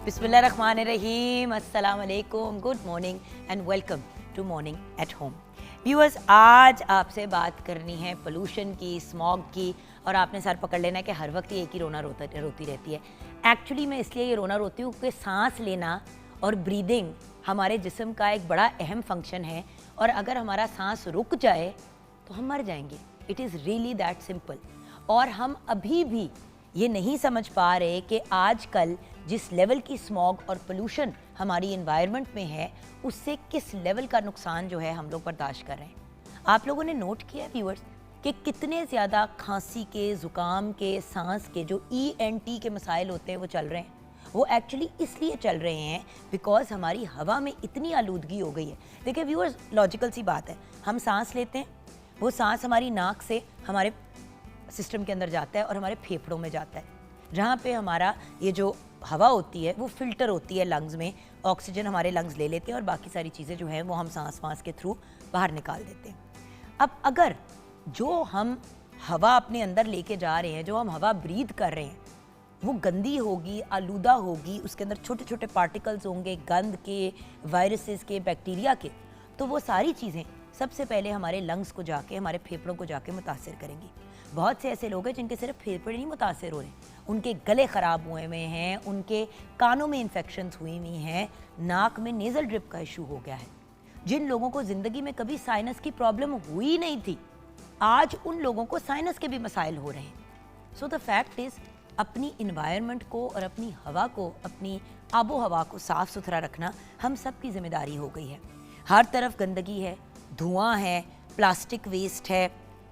बिस्मिल्लाहिर्रहमानिर्रहीम, अस्सलाम वालेकुम, good morning and welcome to morning at home. Viewers, आज आपसे बात करनी है पोल्यूशन की, स्मॉग की। और आपने सर पकड़ लेना है कि हर वक्त ही एक ही रोना रोती रहती है। एक्चुअली मैं इसलिए ये रोना रोती हूँ कि सांस लेना और ब्रीदिंग हमारे जिस्म का एक बड़ा अहम फंक्शन है, और अगर हमारा सांस रुक जाए तो हम मर जाएंगे। It is really that simple. और हम अभी भी ये नहीं समझ पा रहे कि आजकल जिस लेवल की स्मॉग और पोल्यूशन हमारी इन्वायरमेंट में है, उससे किस लेवल का नुकसान जो है हम लोग बर्दाश्त कर रहे हैं। आप लोगों ने नोट किया व्यूअर्स कि कितने ज़्यादा खांसी के, ज़ुकाम के, सांस के जो ENT के मसाइल होते हैं वो चल रहे हैं। वो एक्चुअली इसलिए चल रहे हैं बिकॉज हमारी हवा में इतनी आलूदगी हो गई है। देखिए व्यूअर्स, लॉजिकल सी बात है, हम सांस लेते हैं, वो सांस हमारी नाक से हमारे सिस्टम के अंदर जाता है और हमारे फेफड़ों में जाता है, जहाँ पे हमारा ये जो हवा होती है वो फिल्टर होती है लंग्स में। ऑक्सीजन हमारे लंग्स ले लेते हैं और बाकी सारी चीज़ें जो हैं वो हम सांस के थ्रू बाहर निकाल देते हैं। अब अगर जो हम हवा अपने अंदर लेके जा रहे हैं, जो हम हवा ब्रीथ कर रहे हैं, वो गंदी होगी, आलूदा होगी, उसके अंदर छोटे छोटे पार्टिकल्स होंगे, गंद के, वायरसेस के, बैक्टीरिया के, तो वो सारी चीज़ें सबसे पहले हमारे लंग्स को जाके, हमारे फेफड़ों को जाके मुतासिर करेंगी। बहुत से ऐसे लोग हैं जिनके सिर्फ फेफड़े नहीं मुतासिर हो रहे, उनके गले ख़राब हुए हुए हैं, उनके कानों में इन्फेक्शंस हुई हुई हैं, नाक में नेज़ल ड्रिप का इशू हो गया है। जिन लोगों को ज़िंदगी में कभी साइनस की प्रॉब्लम हुई नहीं थी, आज उन लोगों को साइनस के भी मसाइल हो रहे हैं। सो द फैक्ट इज़, अपनी इन्वायरमेंट को और अपनी हवा को, अपनी आबो हवा को साफ़ सुथरा रखना हम सब की जिम्मेदारी हो गई है। हर तरफ गंदगी है, धुआं है, प्लास्टिक वेस्ट है,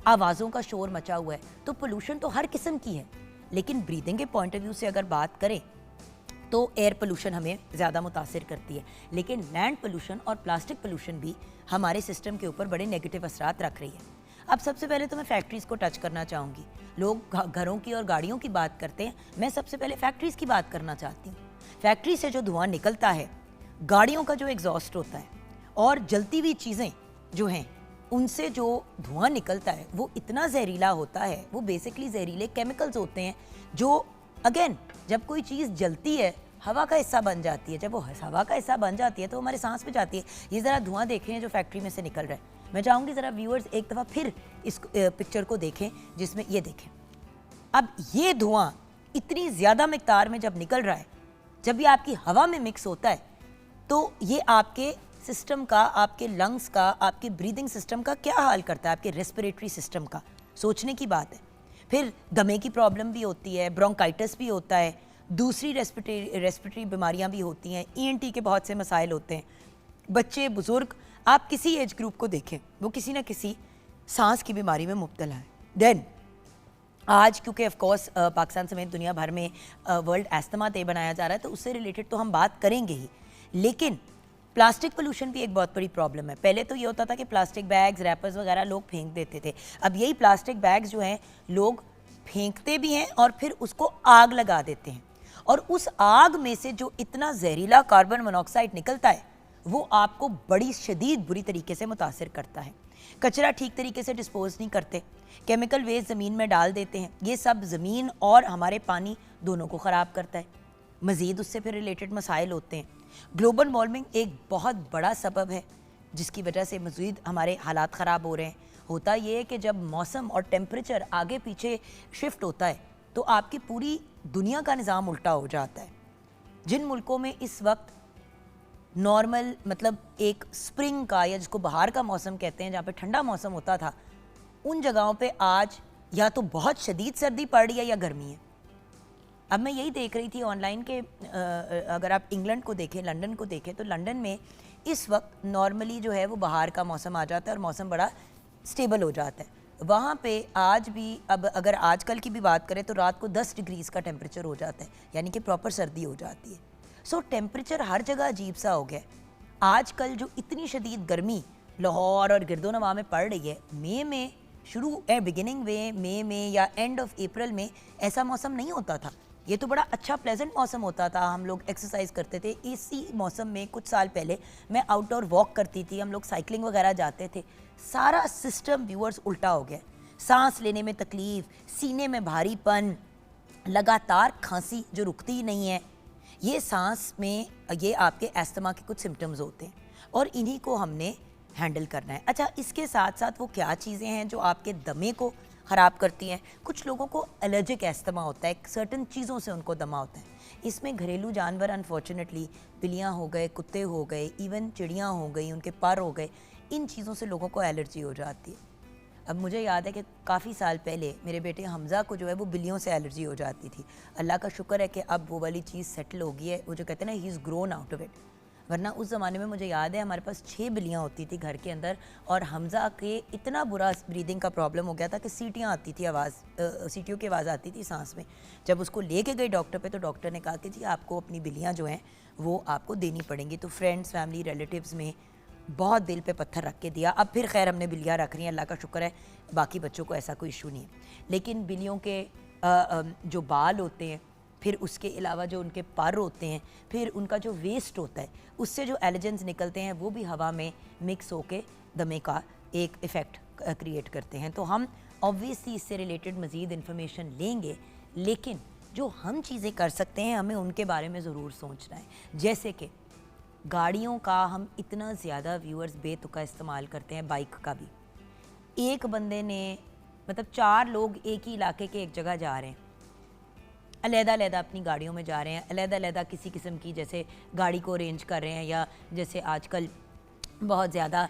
आवाज़ों का शोर मचा हुआ है। तो पोल्यूशन तो हर किस्म की है, लेकिन ब्रीदिंग के पॉइंट ऑफ व्यू से अगर बात करें तो एयर पोल्यूशन हमें ज़्यादा मुतासिर करती है, लेकिन लैंड पोल्यूशन और प्लास्टिक पोल्यूशन भी हमारे सिस्टम के ऊपर बड़े नेगेटिव असरात रख रही है। अब सबसे पहले तो मैं फैक्ट्रीज़ को टच करना चाहूँगी। लोग घरों की और गाड़ियों की बात करते हैं, मैं सबसे पहले फैक्ट्रीज़ की बात करना चाहती हूँ। फैक्ट्री से जो धुआं निकलता है, गाड़ियों का जो एग्जॉस्ट होता है, और जलती हुई चीज़ें जो हैं उनसे जो धुआं निकलता है वो इतना जहरीला होता है। वो बेसिकली जहरीले केमिकल्स होते हैं जो अगेन जब कोई चीज़ जलती है हवा का हिस्सा बन जाती है। जब वो हवा का हिस्सा बन जाती है तो हमारे सांस में जाती है। ये ज़रा धुआं देखें जो फैक्ट्री में से निकल रहा है। मैं चाहूँगी ज़रा व्यूअर्स एक दफ़ा फिर इस पिक्चर को देखें, जिसमें ये देखें। अब ये धुआं इतनी ज़्यादा मिक़दार में जब निकल रहा है, जब ये आपकी हवा में मिक्स होता है, तो ये आपके सिस्टम का, आपके लंग्स का, आपके ब्रीदिंग सिस्टम का क्या हाल करता है, आपके रेस्पिरेटरी सिस्टम का। सोचने की बात है। फिर दमे की प्रॉब्लम भी होती है, ब्रोंकाइटिस भी होता है, दूसरी रेस्पिरेटरी बीमारियां भी होती हैं, ENT के बहुत से मसाइल होते हैं। बच्चे, बुज़ुर्ग, आप किसी एज ग्रुप को देखें, वो किसी ना किसी सांस की बीमारी में मुब्तला है। देन आज क्योंकि ऑफकोर्स पाकिस्तान समेत दुनिया भर में वर्ल्ड एस्थमा डे बनाया जा रहा है, तो उससे रिलेटेड तो हम बात करेंगे ही, लेकिन प्लास्टिक पोल्यूशन भी एक बहुत बड़ी प्रॉब्लम है। पहले तो ये होता था कि प्लास्टिक बैग्स, रैपर्स वगैरह लोग फेंक देते थे। अब यही प्लास्टिक बैग्स जो हैं लोग फेंकते भी हैं और फिर उसको आग लगा देते हैं, और उस आग में से जो इतना जहरीला कार्बन मोनोऑक्साइड निकलता है वो आपको बड़ी शदीद बुरी तरीके से मुतासिर करता है। कचरा ठीक तरीके से डिस्पोज नहीं करते, केमिकल वेस्ट ज़मीन में डाल देते हैं। ये सब ज़मीन और हमारे पानी दोनों को ख़राब करता है। मज़ीद उससे फिर रिलेटेड मसाइल होते हैं। ग्लोबल वार्मिंग एक बहुत बड़ा सबब है जिसकी वजह से मज़ीद हमारे हालात ख़राब हो रहे हैं। होता ये है कि जब मौसम और टेम्परेचर आगे पीछे शिफ्ट होता है तो आपकी पूरी दुनिया का निज़ाम उल्टा हो जाता है। जिन मुल्कों में इस वक्त नॉर्मल, मतलब एक स्प्रिंग का, या जिसको बहार का मौसम कहते हैं, जहाँ पे ठंडा मौसम होता था, उन जगहों पे आज या तो बहुत शदीद सर्दी पड़ रही है या गर्मी है। अब मैं यही देख रही थी ऑनलाइन के अगर आप इंग्लैंड को देखें, लंदन को देखें, तो लंदन में इस वक्त नॉर्मली जो है वो बहार का मौसम आ जाता है और मौसम बड़ा स्टेबल हो जाता है। वहाँ पे आज भी, अब अगर आजकल की भी बात करें तो रात को 10 डिग्रीज़ का टेम्परेचर हो जाता है, यानी कि प्रॉपर सर्दी हो जाती है। सो टेम्परेचर हर जगह अजीब सा हो गया है। आजकल जो इतनी शदीद गर्मी लाहौर और गिरदोनवा में पड़ रही है, मई में शुरू, बिगिनिंग मई में या एंड ऑफ अप्रैल में ऐसा मौसम नहीं होता था। ये तो बड़ा अच्छा प्लेजेंट मौसम होता था, हम लोग एक्सरसाइज करते थे। इसी मौसम में कुछ साल पहले मैं आउटडोर वॉक करती थी, हम लोग साइकिलिंग वगैरह जाते थे। सारा सिस्टम व्यूअर्स उल्टा हो गया। सांस लेने में तकलीफ, सीने में भारीपन, लगातार खांसी जो रुकती ही नहीं है, ये सांस में ये आपके एस्थमा के कुछ सिम्टम्स होते हैं और इन्हीं को हमने हैंडल करना है। अच्छा, इसके साथ साथ वो क्या चीज़ें हैं जो आपके दमे को ख़राब करती हैं? कुछ लोगों को एलर्जिक एस्थमा होता है, सर्टन चीज़ों से उनको दमा होता है। इसमें घरेलू जानवर अनफॉर्चुनेटली बिल्लियाँ हो गए, कुत्ते हो गए, इवन चिड़ियाँ हो गई, उनके पर हो गए, इन चीज़ों से लोगों को एलर्जी हो जाती है। अब मुझे याद है कि काफ़ी साल पहले मेरे बेटे हमज़ा को जो है वो बिल्लियों से एलर्जी हो जाती थी। अल्लाह का शुक्र है कि अब वो वाली चीज़ सेटल हो गई है, वो जो कहते हैं ना, he is grown out of it. वरना उस ज़माने में मुझे याद है हमारे पास 6 बिल्लियाँ होती थी घर के अंदर और हमज़ा के इतना बुरा ब्रीदिंग का प्रॉब्लम हो गया था कि सीटियाँ आती थी, सीटियों की आवाज़ आती थी सांस में। जब उसको लेके गई डॉक्टर पे तो डॉक्टर ने कहा कि जी आपको अपनी बिल्लियाँ जो हैं वो आपको देनी पड़ेंगी। तो फ्रेंड्स, फैमिली, रिलेटिव्स में बहुत दिल पे पत्थर रख के दिया। अब फिर खैर हमने बिल्लियाँ रख रही हैं, अल्लाह का शुक्र है, बाकी बच्चों को ऐसा कोई इशू नहीं है। लेकिन बिल्लियों के जो बाल होते हैं, फिर उसके अलावा जो उनके पर होते हैं, फिर उनका जो वेस्ट होता है, उससे जो एलर्जेंस निकलते हैं वो भी हवा में मिक्स होके दमे का एक इफ़ेक्ट क्रिएट करते हैं। तो हम ऑब्वियसली इससे रिलेटेड मज़ीद इन्फॉर्मेशन लेंगे, लेकिन जो हम चीज़ें कर सकते हैं हमें उनके बारे में ज़रूर सोचना है। जैसे कि गाड़ियों का हम इतना ज़्यादा व्यूअर्स बेतुका इस्तेमाल करते हैं, बाइक का भी। एक बंदे ने मतलब 4 लोग एक ही इलाके के एक जगह जा रहे हैं, अलग-अलग अपनी गाड़ियों में जा रहे हैं, अलग-अलग किसी किस्म की जैसे गाड़ी को अरेंज कर रहे हैं, या जैसे आजकल बहुत ज़्यादा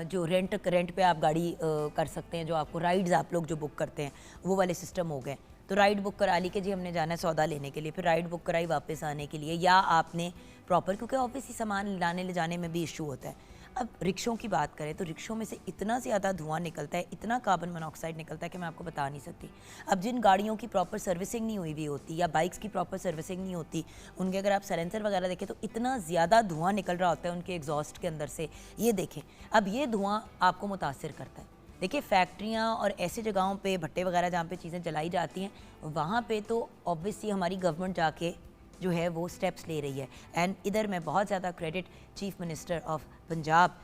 जो रेंट पे आप गाड़ी कर सकते हैं, जो आपको राइड्स आप लोग जो बुक करते हैं वो वाले सिस्टम हो गए। तो राइड बुक करा ली कि जी हमने जाना है सौदा लेने के लिए, फिर राइड बुक कराई वापस आने के लिए, या आपने प्रॉपर, क्योंकि ऑब्वियसली सामान लाने ले जाने में भी इशू होता है। अब रिक्शों की बात करें तो रिक्शों में से इतना ज़्यादा धुआं निकलता है, इतना कार्बन मोनोऑक्साइड निकलता है कि मैं आपको बता नहीं सकती। अब जिन गाड़ियों की प्रॉपर सर्विसिंग नहीं हुई होती या बाइक्स की प्रॉपर सर्विसिंग नहीं होती, उनके अगर आप साइलेंसर वगैरह देखें तो इतना ज़्यादा धुआं निकल रहा होता है उनके एग्जॉस्ट के अंदर से। ये देखें, अब ये धुआं आपको मुतासिर करता है। देखिए, फैक्ट्रियाँ और ऐसे जगहों पे भट्टे वगैरह जहाँ पे चीज़ें जलाई जाती हैं, वहाँ पे तो ऑब्वियसली हमारी गवर्नमेंट जाके जो है वो स्टेप्स ले रही है। एंड इधर मैं बहुत ज़्यादा credit chief minister of Punjab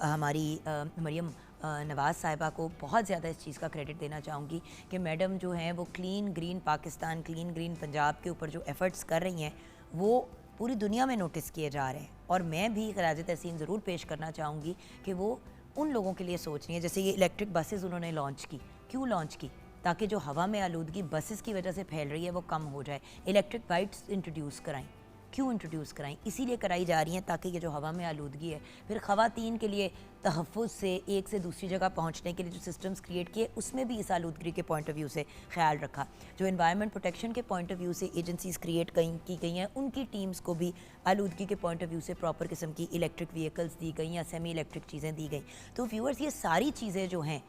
हमारी मरियम नवाज़ साहिबा को बहुत ज़्यादा इस चीज़ का क्रेडिट देना चाहूँगी कि मैडम जो हैं वो clean green Pakistan, clean green Punjab के ऊपर जो एफ़र्ट्स कर रही हैं वो पूरी दुनिया में नोटिस किए जा रहे हैं। और मैं भी खराज तहसीन ज़रूर पेश करना चाहूँगी कि वो उन लोगों के लिए सोच रही हैं। जैसे ये इलेक्ट्रिक बसेज़ उन्होंने लॉन्च की, क्यों लॉन्च की? ताकि जो हवा में आलूदगी बसेस की वजह से फैल रही है वो कम हो जाए। इलेक्ट्रिक बाइक्स इंट्रोड्यूस कराएं, क्यों इंट्रोड्यूस कराएं? इसीलिए कराई जा रही हैं ताकि ये जो हवा में आलूदगी है, फिर ख़वातीन के लिए तहफ़्फ़ुज़ से एक से दूसरी जगह पहुंचने के लिए जो सिस्टम्स क्रिएट किए, उसमें भी इस आलूदगी के पॉइंट ऑफ व्यू से ख्याल रखा। जो एनवायरनमेंट प्रोटेक्शन के पॉइंट ऑफ व्यू से एजेंसीज़ क्रिएट की गई हैं, उनकी टीम्स को भी आलूदगी के पॉइंट ऑफ व्यू से प्रॉपर किस्म की इलेक्ट्रिक व्हीकल्स दी गई या सेमी इलेक्ट्रिक चीज़ें दी गई। तो व्यूअर्स, ये सारी चीज़ें जो हैं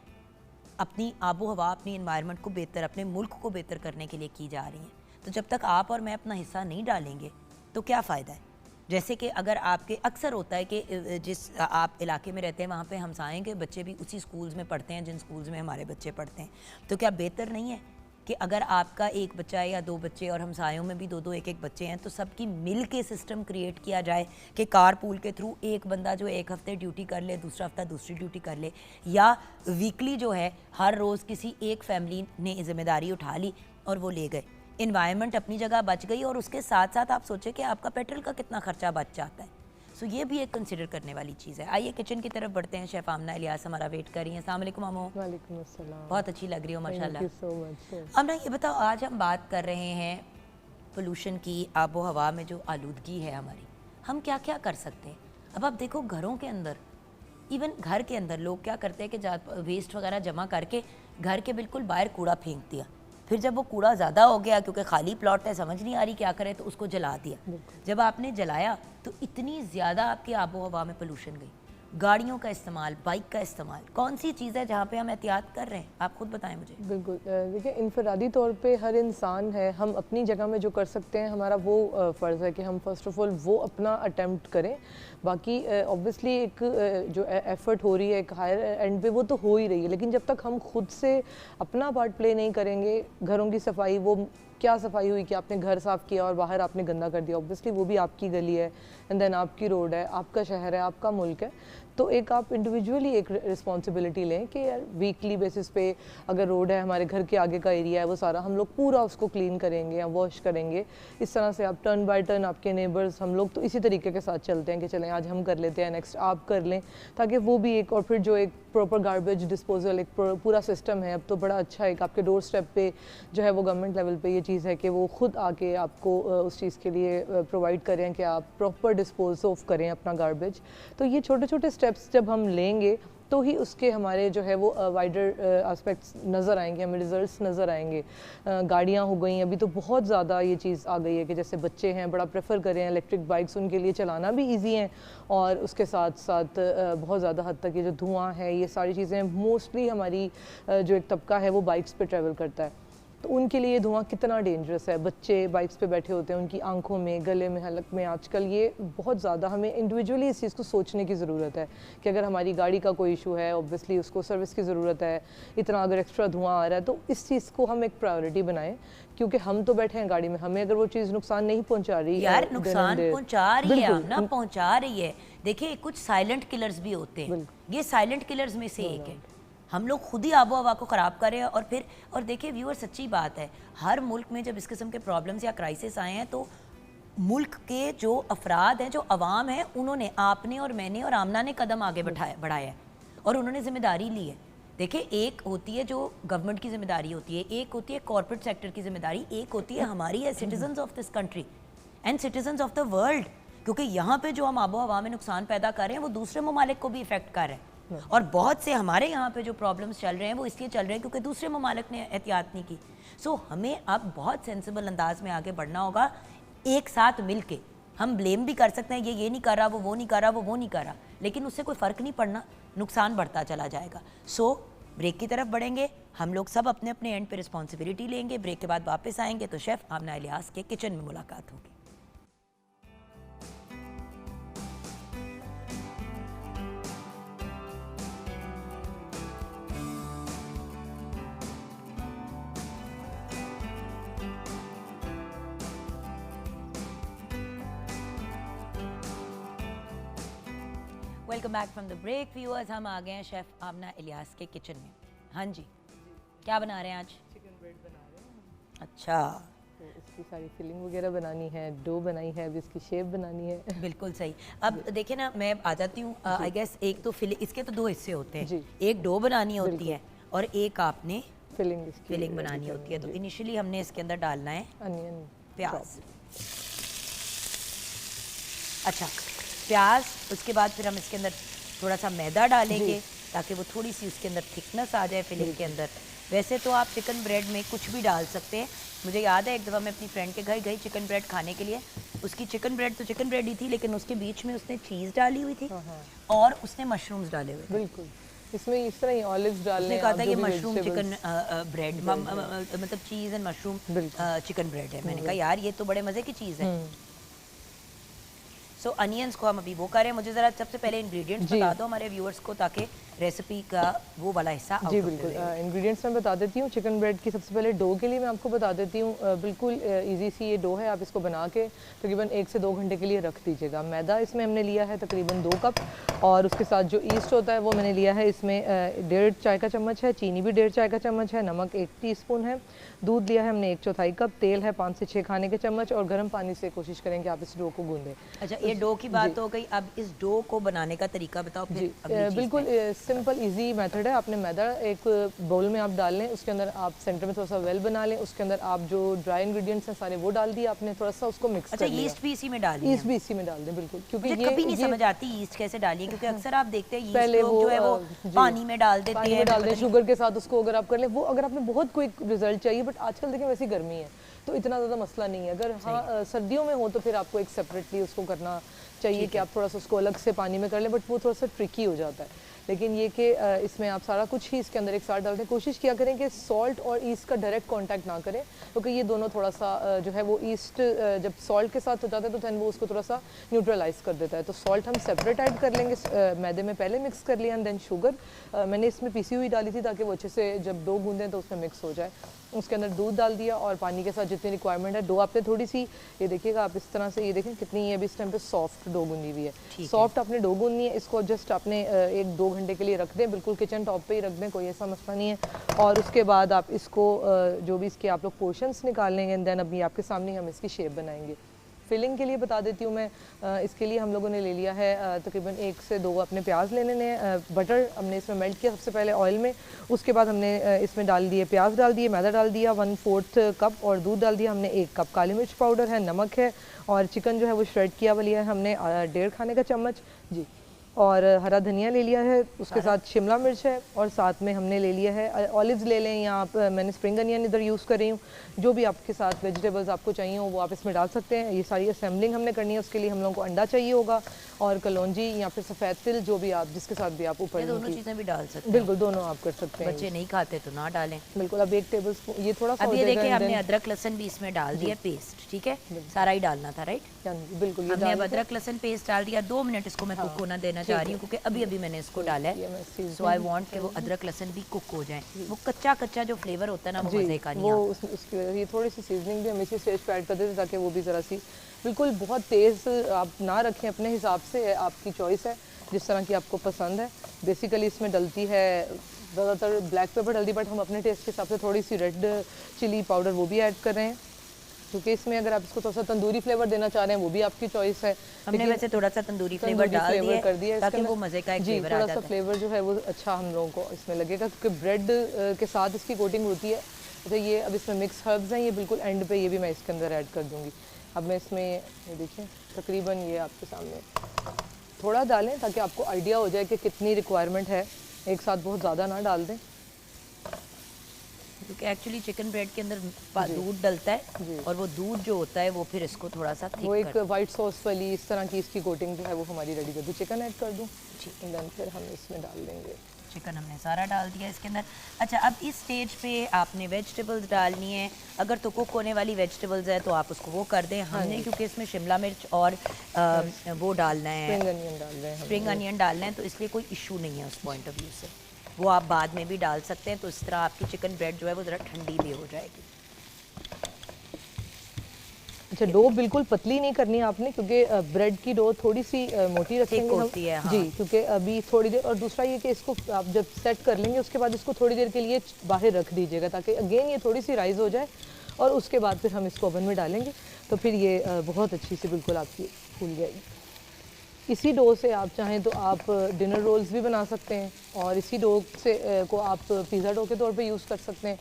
अपनी आबो हवा, अपनी इन्वायरमेंट को बेहतर, अपने मुल्क को बेहतर करने के लिए की जा रही हैं। तो जब तक आप और मैं अपना हिस्सा नहीं डालेंगे तो क्या फ़ायदा है? जैसे कि अगर आपके अक्सर होता है कि जिस आप इलाके में रहते हैं वहाँ पे हमसाए के बच्चे भी उसी स्कूल्स में पढ़ते हैं जिन स्कूल्स में हमारे बच्चे पढ़ते हैं, तो क्या बेहतर नहीं है कि अगर आपका एक बच्चा है या 2 बच्चे और हमसायों में भी 2-2 1-1 बच्चे हैं, तो सबकी मिल के सिस्टम क्रिएट किया जाए कि कार पूल के थ्रू एक बंदा जो एक हफ्ते ड्यूटी कर ले, दूसरा हफ्ता दूसरी ड्यूटी कर ले, या वीकली जो है हर रोज़ किसी एक फैमिली ने जिम्मेदारी उठा ली और वो ले गए। इन्वायरमेंट अपनी जगह बच गई और उसके साथ साथ आप सोचें कि आपका पेट्रोल का कितना खर्चा बच जाता है। सो ये भी एक कंसिडर करने वाली चीज़ है। आइए किचन की तरफ बढ़ते हैं। शेफ़ आमना इलियास हमारा वेट कर रही हैं। अस्सलाम वालेकुम मामू। वालेकुम अस्सलाम। बहुत अच्छी लग रही हो माशाल्लाह। Thank you so much. Amna, ये बताओ, आज हम बात कर रहे हैं पोल्यूशन की, आबो हवा में जो आलूदगी है हमारी, हम क्या क्या कर सकते हैं? अब आप देखो, घरों के अंदर, इवन घर के अंदर लोग क्या करते हैं कि वेस्ट वगैरह जमा करके घर के बिल्कुल बाहर कूड़ा फेंक दिया, फिर जब वो कूड़ा ज़्यादा हो गया क्योंकि खाली प्लॉट है, समझ नहीं आ रही क्या करें, तो उसको जला दिया। जब आपने जलाया तो इतनी ज़्यादा आपकी आबो हवा में पोल्यूशन गई। गाड़ियों का इस्तेमाल, बाइक का इस्तेमाल, कौन सी चीज़ है जहाँ पे हम एहतियात कर रहे हैं? आप खुद बताएं मुझे। बिल्कुल, देखिए, इनफरादी तौर पे हर इंसान है, हम अपनी जगह में जो कर सकते हैं हमारा वो फ़र्ज़ है कि हम फ़र्स्ट ऑफ़ ऑल वो अपना अटेम्प्ट करें। बाकी ऑब्वियसली एक जो एफ़र्ट हो रही है एक हायर एंड पे, वो तो हो ही रही है, लेकिन जब तक हम खुद से अपना पार्ट प्ले नहीं करेंगे, घरों की सफाई, वो क्या सफाई हुई कि आपने घर साफ़ किया और बाहर आपने गंदा कर दिया, ऑब्वियसली वो भी आपकी गली है एंड देन आपकी रोड है, आपका शहर है, आपका मुल्क है। तो एक आप इंडिविजुअली एक रिस्पॉन्सिबिलिटी लें कि यार वीकली बेसिस पे अगर रोड है, हमारे घर के आगे का एरिया है, वो सारा हम लोग पूरा उसको क्लीन करेंगे या वॉश करेंगे। इस तरह से आप टर्न बाय टर्न, आपके नेबर्स, हम लोग तो इसी तरीके के साथ चलते हैं कि चलें आज हम कर लेते हैं, नेक्स्ट आप कर लें, ताकि वो भी एक, और फिर जो एक प्रॉपर गार्बेज डिस्पोजल एक पूरा सिस्टम है अब तो बड़ा अच्छा है। आपके डोर स्टेप पे जो है वो गवर्नमेंट लेवल पे ये चीज़ है कि वो खुद आके आपको उस चीज़ के लिए प्रोवाइड करें कि आप प्रॉपर डिस्पोज ऑफ करें अपना गार्बेज। तो ये छोटे छोटे स्टेप्स जब हम लेंगे तो ही उसके हमारे जो है वो वाइडर एस्पेक्ट्स नज़र आएंगे, हमें रिजल्ट्स नज़र आएंगे। गाड़ियाँ हो गई, अभी तो बहुत ज़्यादा ये चीज़ आ गई है कि जैसे बच्चे हैं बड़ा प्रेफर करें इलेक्ट्रिक बाइक्स, उनके लिए चलाना भी इजी हैं, और उसके साथ साथ बहुत ज़्यादा हद तक ये जो धुआं है, ये सारी चीज़ें मोस्टली हमारी जो एक तबका है वो बाइक्स पे ट्रैवल करता है, तो उनके लिए धुआं कितना डेंजरस है। बच्चे बाइक्स पे बैठे होते हैं, उनकी आंखों में, गले में, हलक में, आजकल ये बहुत ज़्यादा हमें इंडिविजुअली इस चीज़ को सोचने की ज़रूरत है कि अगर हमारी गाड़ी का कोई इशू है, ऑब्वियसली उसको सर्विस की ज़रूरत है, इतना अगर एक्स्ट्रा धुआं आ रहा है तो इस चीज़ को हम एक प्रायोरिटी बनाएं, क्योंकि हम तो बैठे हैं गाड़ी में, हमें अगर वो चीज़ नुकसान नहीं पहुंचा रही यार, नुकसान पहुंचा रही है ना, पहुंचा रही है। देखिए कुछ साइलेंट किलर्स भी होते हैं, ये साइलेंट किलर्स में से एक है। हम लोग खुद ही आबो हवा को ख़राब कर रहे हैं। और फिर और देखिए व्यूअर, सच्ची बात है, हर मुल्क में जब इस किस्म के प्रॉब्लम्स या क्राइसिस आए हैं तो मुल्क के जो अफराद हैं, जो अवाम है, उन्होंने, आपने और मैंने और आमना ने कदम आगे बढ़ाया है और उन्होंने जिम्मेदारी ली है। देखिए एक होती है जो गवर्नमेंट की जिम्मेदारी होती है, एक होती है कॉर्पोरेट सेक्टर की जिम्मेदारी, एक होती है हमारी है citizens of this country and citizens of the world. क्योंकि यहाँ पे जो हम आबो हवा में नुकसान पैदा कर रहे हैं वो दूसरे ममालिक को भी इफेक्ट कर रहे हैं। और बहुत से हमारे यहाँ पे जो प्रॉब्लम्स चल रहे हैं वो इसलिए चल रहे हैं क्योंकि दूसरे ममालिक ने एहतियात नहीं की। सो हमें अब बहुत सेंसिबल अंदाज में आगे बढ़ना होगा, एक साथ मिल के। हम ब्लेम भी कर सकते हैं, ये नहीं कर रहा, वो नहीं कर रहा, वो नहीं कर रहा, लेकिन उससे कोई फ़र्क नहीं पड़ना, नुकसान बढ़ता चला जाएगा। सो ब्रेक की तरफ बढ़ेंगे, हम लोग सब अपने अपने एंड पे रिस्पॉन्सिबिलिटी लेंगे। ब्रेक के बाद वापस आएंगे तो शेफ़ आमना इलियास के किचन में मुलाकात होगी। Welcome back from the break viewers. हम आ गए हैं शेफ़ आमना इलियास के किचन में। हाँ जी, क्या बना रहे हैं आज? चिकन ब्रेड बना रहे हैं। अच्छा, तो इसकी सारी फिलिंग वगैरह बनानी है, डो बनाई है, अभी इसकी शेप बनानी है। बिल्कुल सही। अब देखिए ना, मैं आ जाती हूँ, आई गेस एक तो इसके तो दो हिस्से होते हैं, एक डो बनानी होती है और एक आपने फिलिंग बनानी होती है। तो इनिशियली हमने इसके अंदर डालना है अनियन, प्याज। अच्छा, प्याज, उसके बाद फिर हम इसके अंदर थोड़ा सा मैदा डालेंगे ताकि वो थोड़ी सी उसके अंदर थिकनेस आ जाए फिलिंग के अंदर। वैसे तो आप चिकन ब्रेड में कुछ भी डाल सकते हैं। मुझे याद है एक दफ़ा मैं अपनी फ्रेंड के घर गई चिकन ब्रेड खाने के लिए, उसकी चिकन ब्रेड तो चिकन ब्रेड ही थी, लेकिन उसके बीच में उसने चीज़ डाली हुई थी और उसने मशरूम्स डाले हुए थे। बिल्कुल, इसमें इस तरह ही ऑलिव्स डालने, उसने कहा था ये मशरूम चिकन ब्रेड, मतलब चीज़ एंड मशरूम चिकन ब्रेड है। मैंने कहा यार ये तो बड़े मज़े की चीज़ है। सो अनियंस को हम अभी वो करें। मुझे ज़रा सबसे पहले इंग्रेडिएंट्स बता दो हमारे व्यूअर्स को, ताकि रेसिपी का वो वाला हिस्सा जी बिल्कुल। इंग्रेडिएंट्स मैं बता देती हूँ। चिकन ब्रेड की सबसे पहले डो के लिए मैं आपको बता देती हूँ। बिल्कुल इजी सी ये डो है, आप इसको बना के तकरीबन 1 से 2 घंटे के लिए रख दीजिएगा। मैदा इसमें हमने लिया है तकरीबन 2 कप, और उसके साथ जो ईस्ट होता है वो मैंने लिया है इसमें 1.5 चाय का चम्मच है, चीनी भी 1.5 चाय का चम्मच है, नमक 1 टीस्पून है, दूध लिया है हमने 1/4 कप, तेल है 5 से 6 खाने के चम्मच, और गर्म पानी से कोशिश करें कि आप इस डो को गूंदें। अच्छा, ये डो की बात हो गई, अब इस डो को बनाने का तरीका बताओ फिर। बिल्कुल सिंपल इजी मेथड है। आपने मैदा एक बाउल में आप डाल लें, उसके अंदर आप सेंटर में थोड़ा सा वेल बना लें, उसके अंदर आप जो ड्राई इंग्रेडिएंट्स हैं सारे वो डाल दिए आपने, थोड़ा सा उसको मिक्स कर लिया। ईस्ट भी इसी में डाल दिया? ईस्ट भी इसी में डाल दें बिल्कुल, क्योंकि ये कभी नहीं समझ आती ईस्ट कैसे डालिए, क्योंकि अक्सर आप देखते हैं ईस्ट लोग जो है वो पानी में डाल देते हैं, शुगर के साथ उसको अगर आप कर लें, वो अगर आपने बहुत क्विक रिजल्ट चाहिए, बट आजकल देखें वैसी गर्मी है तो इतना ज़्यादा मसला नहीं है। अगर हाँ सर्दियों में हो तो फिर आपको एक सेपरेटली उसको करना चाहिए कि आप थोड़ा सा उसको अलग से पानी में कर लें, बट वो थोड़ा सा ट्रिकी हो जाता है। लेकिन ये कि इसमें आप सारा कुछ ही इसके अंदर एक साथ डालते हैं। कोशिश किया करें कि सॉल्ट और ईस्ट का डायरेक्ट कांटेक्ट ना करें, क्योंकि ये दोनों थोड़ा सा जो है वो ईस्ट जब सॉल्ट के साथ हो जाता है तो दैन वो उसको थोड़ा सा न्यूट्रलाइज कर देता है। तो सॉल्ट हम सेपरेट ऐड कर लेंगे, मैदे में पहले मिक्स कर लिया एंड देन शुगर मैंने इसमें पीसी हुई डाली थी ताकि वो अच्छे से जब डो गूंदें तो उसमें मिक्स हो जाए। उसके अंदर दूध डाल दिया और पानी के साथ जितनी रिक्वायरमेंट है। डो आपने थोड़ी सी, ये देखिएगा आप इस तरह से, ये देखें कितनी है अभी इस टाइम पे सॉफ्ट डो गूंदी हुई है। सॉफ्ट आपने डो गूंदनी है, इसको जस्ट आपने 1-2 घंटे के लिए रख दें, बिल्कुल किचन टॉप पे ही रख दें, कोई ऐसा मसला नहीं है। और उसके बाद आप इसको जो भी इसके आप लोग पोर्शंस निकाल लेंगे एंड देन अभी आपके सामने हम इसकी शेप बनाएंगे। फिलिंग के लिए बता देती हूँ मैं, इसके लिए हम लोगों ने ले लिया है तकरीबन 1 से 2 अपने प्याज लेने ने, बटर हमने इसमें मेल्ट किया सबसे पहले ऑयल में, उसके बाद हमने इसमें डाल दिए प्याज, डाल दिए मैदा, डाल दिया 1/4 कप और दूध डाल दिया हमने 1 कप। काली मिर्च पाउडर है, नमक है और चिकन जो है वो श्रेड किया हुआ लिया है हमने 1.5 खाने का चम्मच जी, और हरा धनिया ले लिया है, उसके साथ शिमला मिर्च है और साथ में हमने ले लिया है ऑलिव्स ले लें या आप, मैंने स्प्रिंग अनियन इधर यूज़ कर रही हूँ। जो भी आपके साथ वेजिटेबल्स आपको चाहिए हो वो आप इसमें डाल सकते हैं। ये सारी असेंबलिंग हमने करनी है, उसके लिए हम लोगों को अंडा चाहिए होगा और कलौंजी या फिर सफ़ेद तिल, जो भी आप जिसके साथ भी आप ऊपर दोनों चीज़ें भी डाल सकते हैं। बिल्कुल दोनों आप कर सकते हैं। बच्चे नहीं खाते तो ना डालें। बिल्कुल। अब 1 टेबल स्पून ये थोड़ा सा, अब ये देखिए हमने अदरक लहसुन भी इसमें डाल दिया पेस्ट, ठीक है, सारा ही डालना था राइट। बिल्कुल हमने अब अदरक लहसुन पेस्ट डाल दिया। 2 मिनट इसको मैं कुक होना देना चाह रही हूँ क्योंकि अभी मैंने इसको डाला है, सो आई वांट कि वो अदरक लहसुन भी कुक हो जाए। वो कच्चा कच्चा जो फ्लेवर होता है ना वो मजे का नहीं आता। वो उसकी वजह से ये थोड़ी सी सीजनिंग भी हम इसी स्टेज पे ऐड कर देते ताकि वो भी ज़रा सी, बिल्कुल बहुत तेज़ आप ना रखें, अपने हिसाब से है, आपकी चॉइस है जिस तरह की आपको पसंद है। बेसिकली इसमें डलती है ज़्यादातर ब्लैक पेपर डलती, बट हम अपने टेस्ट के हिसाब से थोड़ी सी रेड चिली पाउडर वो भी ऐड कर रहे हैं, क्योंकि इसमें अगर आप इसको थोड़ा सा तंदूरी फ्लेवर देना चाह रहे हैं वो भी आपकी चॉइस है। हमने वैसे थोड़ा सा तंदूरी फ्लेवर डाल कर दिया ताकि वो मजे का एक फ्लेवर आ जाता है। थोड़ा सा फ्लेवर जो है वो अच्छा हम लोगों को इसमें लगेगा क्योंकि ब्रेड के साथ इसकी कोटिंग होती है। अच्छा ये अब इसमें मिक्स हर्ब्स हैं, ये बिल्कुल एंड पे ये भी मैं इसके अंदर ऐड कर दूँगी। अब मैं इसमें ये देखिए तकरीबन ये आपके सामने थोड़ा डालें ताकि आपको आइडिया हो जाए कि कितनी रिक्वायरमेंट है, एक साथ बहुत ज़्यादा ना डाल दें क्योंकि एक्चुअली चिकन ब्रेड के अंदर दूध डलता है और वो दूध जो होता है वो फिर इसको थोड़ा सा थिक, वो एक वाइट सॉस वाली इस तरह की इसकी कोटिंग जो है वो हमारी रेडी कर दूँ। चिकन ऐड कर दूँ ठीक, देन फिर हम इसमें डाल देंगे चिकन। हमने सारा डाल दिया इसके अंदर। अच्छा अब इस स्टेज पे आपने वेजिटेबल्स डालनी है, अगर तो कुक होने वाली वेजिटेबल्स है तो आप उसको वो कर दें। हमने क्योंकि इसमें शिमला मिर्च और वो डालना है, स्प्रिंग अनियन डाल रहे हैं, स्प्रिंग अनियन डालना है, तो इसलिए कोई इशू नहीं है उस पॉइंट ऑफ व्यू से, वो आप बाद में भी डाल सकते हैं। तो इस तरह आपकी चिकन ब्रेड जो है वो ज़रा ठंडी भी हो जाएगी। अच्छा डो बिल्कुल पतली नहीं करनी है आपने, क्योंकि ब्रेड की डो थोड़ी सी मोटी रखेंगे हम है, हाँ। जी, क्योंकि अभी थोड़ी देर, और दूसरा ये कि इसको आप जब सेट कर लेंगे उसके बाद इसको थोड़ी देर के लिए बाहर रख दीजिएगा ताकि अगेन ये थोड़ी सी राइज हो जाए और उसके बाद फिर हम इसको ओवन में डालेंगे तो फिर ये बहुत अच्छी सी बिल्कुल आपकी फूल जाएगी। इसी डो से आप चाहें तो आप डिनर रोल्स भी बना सकते हैं और इसी डो से को आप पिज़्ज़ा डो के तौर पे यूज़ कर सकते हैं।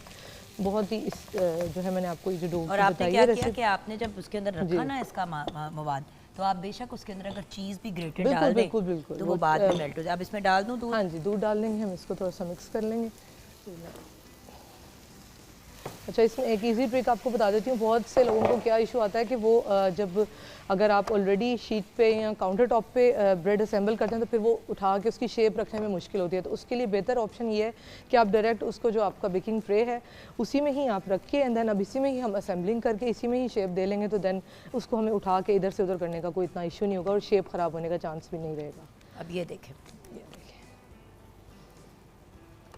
बहुत ही इस जो है मैंने आपको ये जो डो और आपने क्या किया कि आपने जब उसके अंदर रखा ना इसका मवाद, तो आप बेशक उसके अंदर अगर चीज़ भी ग्रेटेड डाल दें तो वो बाद में मेल्ट हो जाए। अब इसमें डाल दूँ दूध? हाँ जी दूध डाल देंगे हम, इसको थोड़ा सा मिक्स कर लेंगे। अच्छा इसमें एक इजी ट्रिक आपको बता देती हूँ। बहुत से लोगों को क्या इशू आता है कि वो जब अगर आप ऑलरेडी शीट पे या काउंटर टॉप पे ब्रेड असेंबल करते हैं तो फिर वो उठा के उसकी शेप रखने में मुश्किल होती है। तो उसके लिए बेहतर ऑप्शन ये है कि आप डायरेक्ट उसको जो आपका बेकिंग ट्रे है उसी में ही आप रख के एंड देन अब इसी में ही हम असेंबलिंग करके इसी में ही शेप दे लेंगे, तो देन उसको हमें उठा के इधर से उधर करने का कोई इतना इशू नहीं होगा और शेप ख़राब होने का चांस भी नहीं रहेगा। अब ये देखें,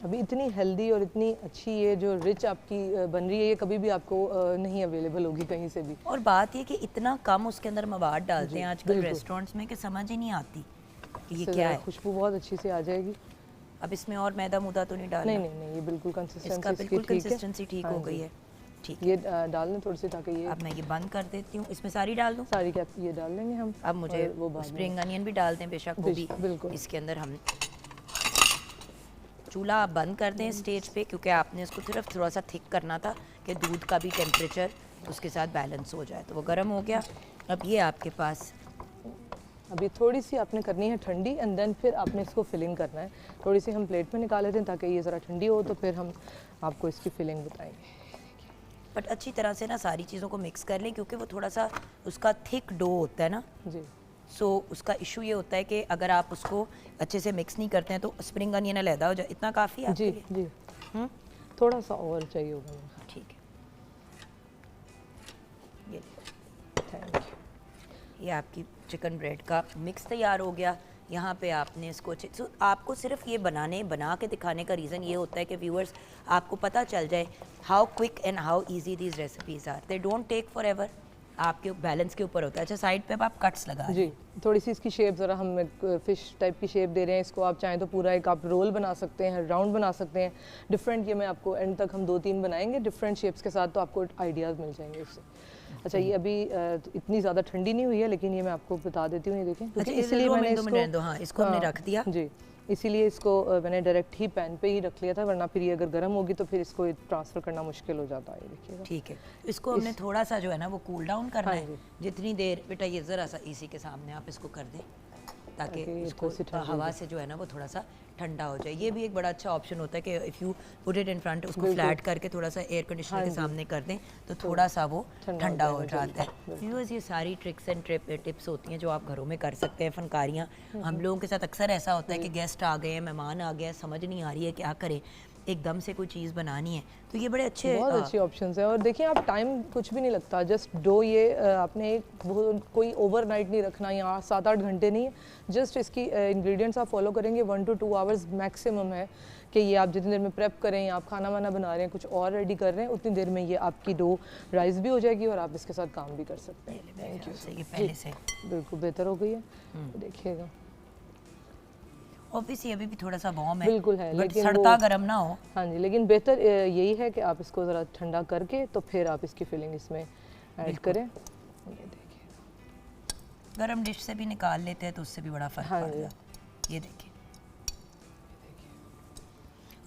अभी इतनी हेल्दी और इतनी अच्छी ये जो रिच आपकी बन रही है, ये कभी भी आपको नहीं अवेलेबल होगी कहीं से भी। और बात ये कि इतना कम उसके अंदर मवाद डालते हैं आजकल रेस्टोरेंट्स में कि समझ ही नहीं आती कि ये क्या है। खुशबू बहुत अच्छी से आ जाएगी। अब इसमें और मैदा मुदा तो नहीं डालना? नहीं नहीं नहीं, ये बिल्कुल कंसिस्टेंसी ठीक हो गई है। ठीक ये डाल लें थोड़ी सी ताकि ये, अब मैं ये बंद कर देती हूँ। इसमें सारी डाल दूँ? सारी क्या ये डाल लेंगे हम। अब मुझे वो स्प्रिंग अनियन भी डाल दें बेशक, वो भी बिल्कुल इसके अंदर। हम चूल्हा आप बंद कर दें स्टेज पे क्योंकि आपने इसको सिर्फ थोड़ा सा थिक करना था कि दूध का भी टेम्परेचर उसके साथ बैलेंस हो जाए। तो वो गर्म हो गया। अब ये आपके पास अभी थोड़ी सी आपने करनी है ठंडी एंड देन फिर आपने इसको फिलिंग करना है। थोड़ी सी हम प्लेट में निकाल लेते हैं ताकि ये ज़रा ठंडी हो तो फिर हम आपको इसकी फिलिंग बताएंगे। बट अच्छी तरह से ना सारी चीज़ों को मिक्स कर लें क्योंकि वो थोड़ा सा उसका थिक डो होता है ना जी। सो उसका इशू ये होता है कि अगर आप उसको अच्छे से मिक्स नहीं करते हैं तो स्प्रिंग अनियन अलहदा हो जाए। इतना काफ़ी है जी आपके लिए? जी, थोड़ा सा और चाहिए होगा। ठीक है, ये थैंक यू। ये आपकी चिकन ब्रेड का मिक्स तैयार हो गया। यहाँ पे आपने इसको अच्छे so, आपको सिर्फ ये बना के दिखाने का रीज़न ये होता है कि व्यूअर्स आपको पता चल जाए how quick and how easy these recipes are, they don't take forever. आपके बैलेंस के ऊपर होता है। अच्छा, साइड पे अब आप कट्स लगा रहे जी, हैं। थोड़ी सी इसकी शेप ज़रा हम एक फ़िश टाइप की शेप दे रहे हैं इसको। आप चाहें तो पूरा एक आप रोल बना सकते हैं, राउंड बना सकते हैं, डिफरेंट। ये मैं आपको एंड तक हम 2-3 बनाएंगे डिफरेंट शेप्स के साथ, तो आपको आइडियाज़ मिल जाएंगे उससे। अच्छा, ये अभी इतनी ज़्यादा ठंडी नहीं हुई है, लेकिन ये मैं आपको बता देती हूँ। ये देखें, अच्छा, इसलिए मैंने इसको, हाँ, इसको हमने रख दिया जी, इसीलिए इसको मैंने डायरेक्ट ही पैन पे ही रख लिया था, वरना फिर ये अगर गर्म होगी तो फिर इसको ट्रांसफ़र करना मुश्किल हो जाता है। ये देखिएगा, ठीक है। इसको हमने थोड़ा सा जो है ना वो कूल डाउन करना हाँ है। जी। जितनी देर बेटा ये ज़रा सा इसी के सामने आप इसको कर दें ताकि ताकि ये इसको थोड़ी सी ठंडी हवा हो से जो है ना वो थोड़ा सा ठंडा हो जाए। ये भी एक बड़ा अच्छा ऑप्शन होता है कि if you put it in front, उसको बिल्कुल। फ्लैट करके थोड़ा सा एयर कंडीशनर हाँ के जी। सामने कर दें तो थोड़ा सा वो ठंडा ठंडा हो हो जाएगा जाता है। जल्दी, व्यूअर्स, ये सारी ट्रिक्स एंड टिप्स होती हैं जो आप घरों में कर सकते हैं, फनकारियाँ। हम लोगों के साथ अक्सर ऐसा होता है कि गेस्ट आ गए हैं, मेहमान आ गए हैं, समझ नहीं आ रही है क्या करें, एकदम से कोई चीज़ बनानी है, तो ये बड़े अच्छे बहुत अच्छी ऑप्शंस है। और देखिए, आप टाइम कुछ भी नहीं लगता, जस्ट डो ये आपने कोई ओवरनाइट नहीं रखना, यहाँ 7-8 घंटे नहीं, जस्ट इसकी इंग्रेडिएंट्स आप फॉलो करेंगे 1 to 2 आवर्स मैक्सिमम है कि ये आप जितनी देर में प्रेप करें, या आप खाना वाना बना रहे हैं, कुछ और रेडी कर रहे हैं, उतनी देर में ये आपकी डो राइस भी हो जाएगी और आप इसके साथ काम भी कर सकते हैं। Thank you. ये पहले से बिल्कुल बेहतर हो गई है, देखिएगा। ऑब्वियसली अभी भी थोड़ा सा वार्म है, बिल्कुल है, बट लेकिन सड़ता गर्म ना हो। हाँ जी, लेकिन बेहतर यही है कि आप इसको ज़रा ठंडा करके तो फिर आप इसकी फिलिंग इसमें ऐड करें। ये देखिए, गरम डिश से भी निकाल लेते हैं तो उससे भी बड़ा फर्क हाँ पड़ जी। जाता है। ये देखिए,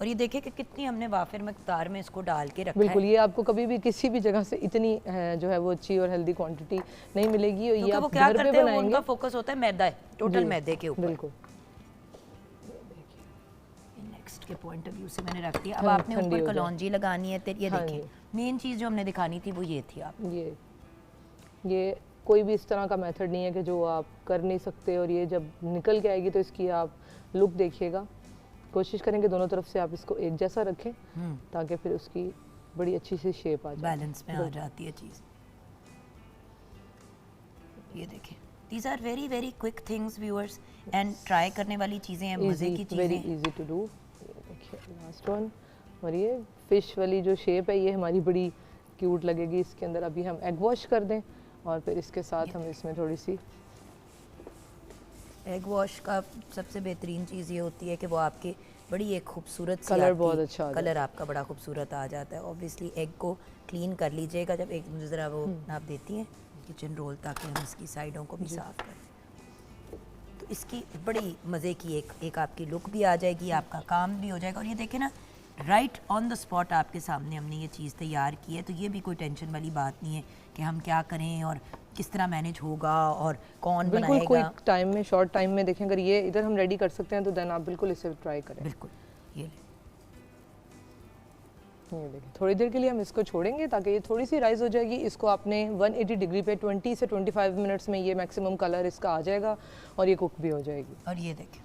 और ये देखिए कि कितनी हमने वाफिर मकदार में इसको डाल के रखा बिल्कुल, है, ये आपको कभी भी किसी भी जगह से इतनी जो है वो अच्छी और हेल्दी क्वांटिटी नहीं मिलेगी। और ये क्योंकि वो आप क्या घर पे करते हैं, वो बनाएंगे। उनका फोकस होता है मैदा है, टोटल जी, मैदे के ऊपर। बिल्कुल। नेक्स्ट के पॉइंट ऑफ व्यू से मैंने रख दिया। अब हाँ, आपने ठंडी ऊपर हो जाए। कलौंजी लगानी है, ये हाँ देखिए मेन चीज़ जो हमने दिखानी थी वो ये थी। आप ये कोई भी इस तरह का मेथड नहीं है कि जो आप कर नहीं सकते, और ये जब निकल के आएगी तो इसकी आप लुक देखिएगा। कोशिश करेंगे दोनों तरफ से आप इसको एक जैसा रखें ताकि फिर उसकी बड़ी अच्छी सी शेप आ जाए, बैलेंस में आ जाती है चीज़। ये देखिए, these are very very quick things viewers, and try करने वाली चीज़ें हैं, मज़े की वेरी चीज़ें। Easy to do. देखिए लास्ट वन, और ये फिश वाली जो शेप है ये हमारी बड़ी क्यूट लगेगी इसके अंदर। अभी हम एग वॉश कर दें और फिर इसके साथ हम इसमें थोड़ी सी एग वॉश का सबसे बेहतरीन चीज़ ये होती है कि वो आपकी बड़ी एक खूबसूरत सी कलर आपकी बहुत अच्छा आ कलर आपका बड़ा खूबसूरत आ जाता है। ऑब्वियसली एग को क्लीन कर लीजिएगा जब एक मुझे ज़रा वो आप देती हैं किचन रोल, ताकि हम इसकी साइडों को भी साफ़ करें, तो इसकी बड़ी मज़े की एक आपकी लुक भी आ जाएगी, आपका काम भी हो जाएगा। और ये देखें ना, राइट ऑन द स्पॉट आपके सामने हमने ये चीज़ तैयार की है, तो ये भी कोई टेंशन वाली बात नहीं है कि हम क्या करें और किस तरह मैनेज होगा और कौन बिल्कुल कोई बनाएगा। टाइम में, शॉर्ट टाइम में देखें, अगर ये इधर हम रेडी कर सकते हैं तो देन आप बिल्कुल इसे ट्राई करें। बिल्कुल, ये देखिए, थोड़ी देर के लिए हम इसको छोड़ेंगे ताकि ये थोड़ी सी राइज हो जाएगी। इसको आपने 180 डिग्री पे 20 से 25 मिनट्स में ये मैक्सिमम कलर इसका आ जाएगा और ये कुक भी हो जाएगी। और ये देखें,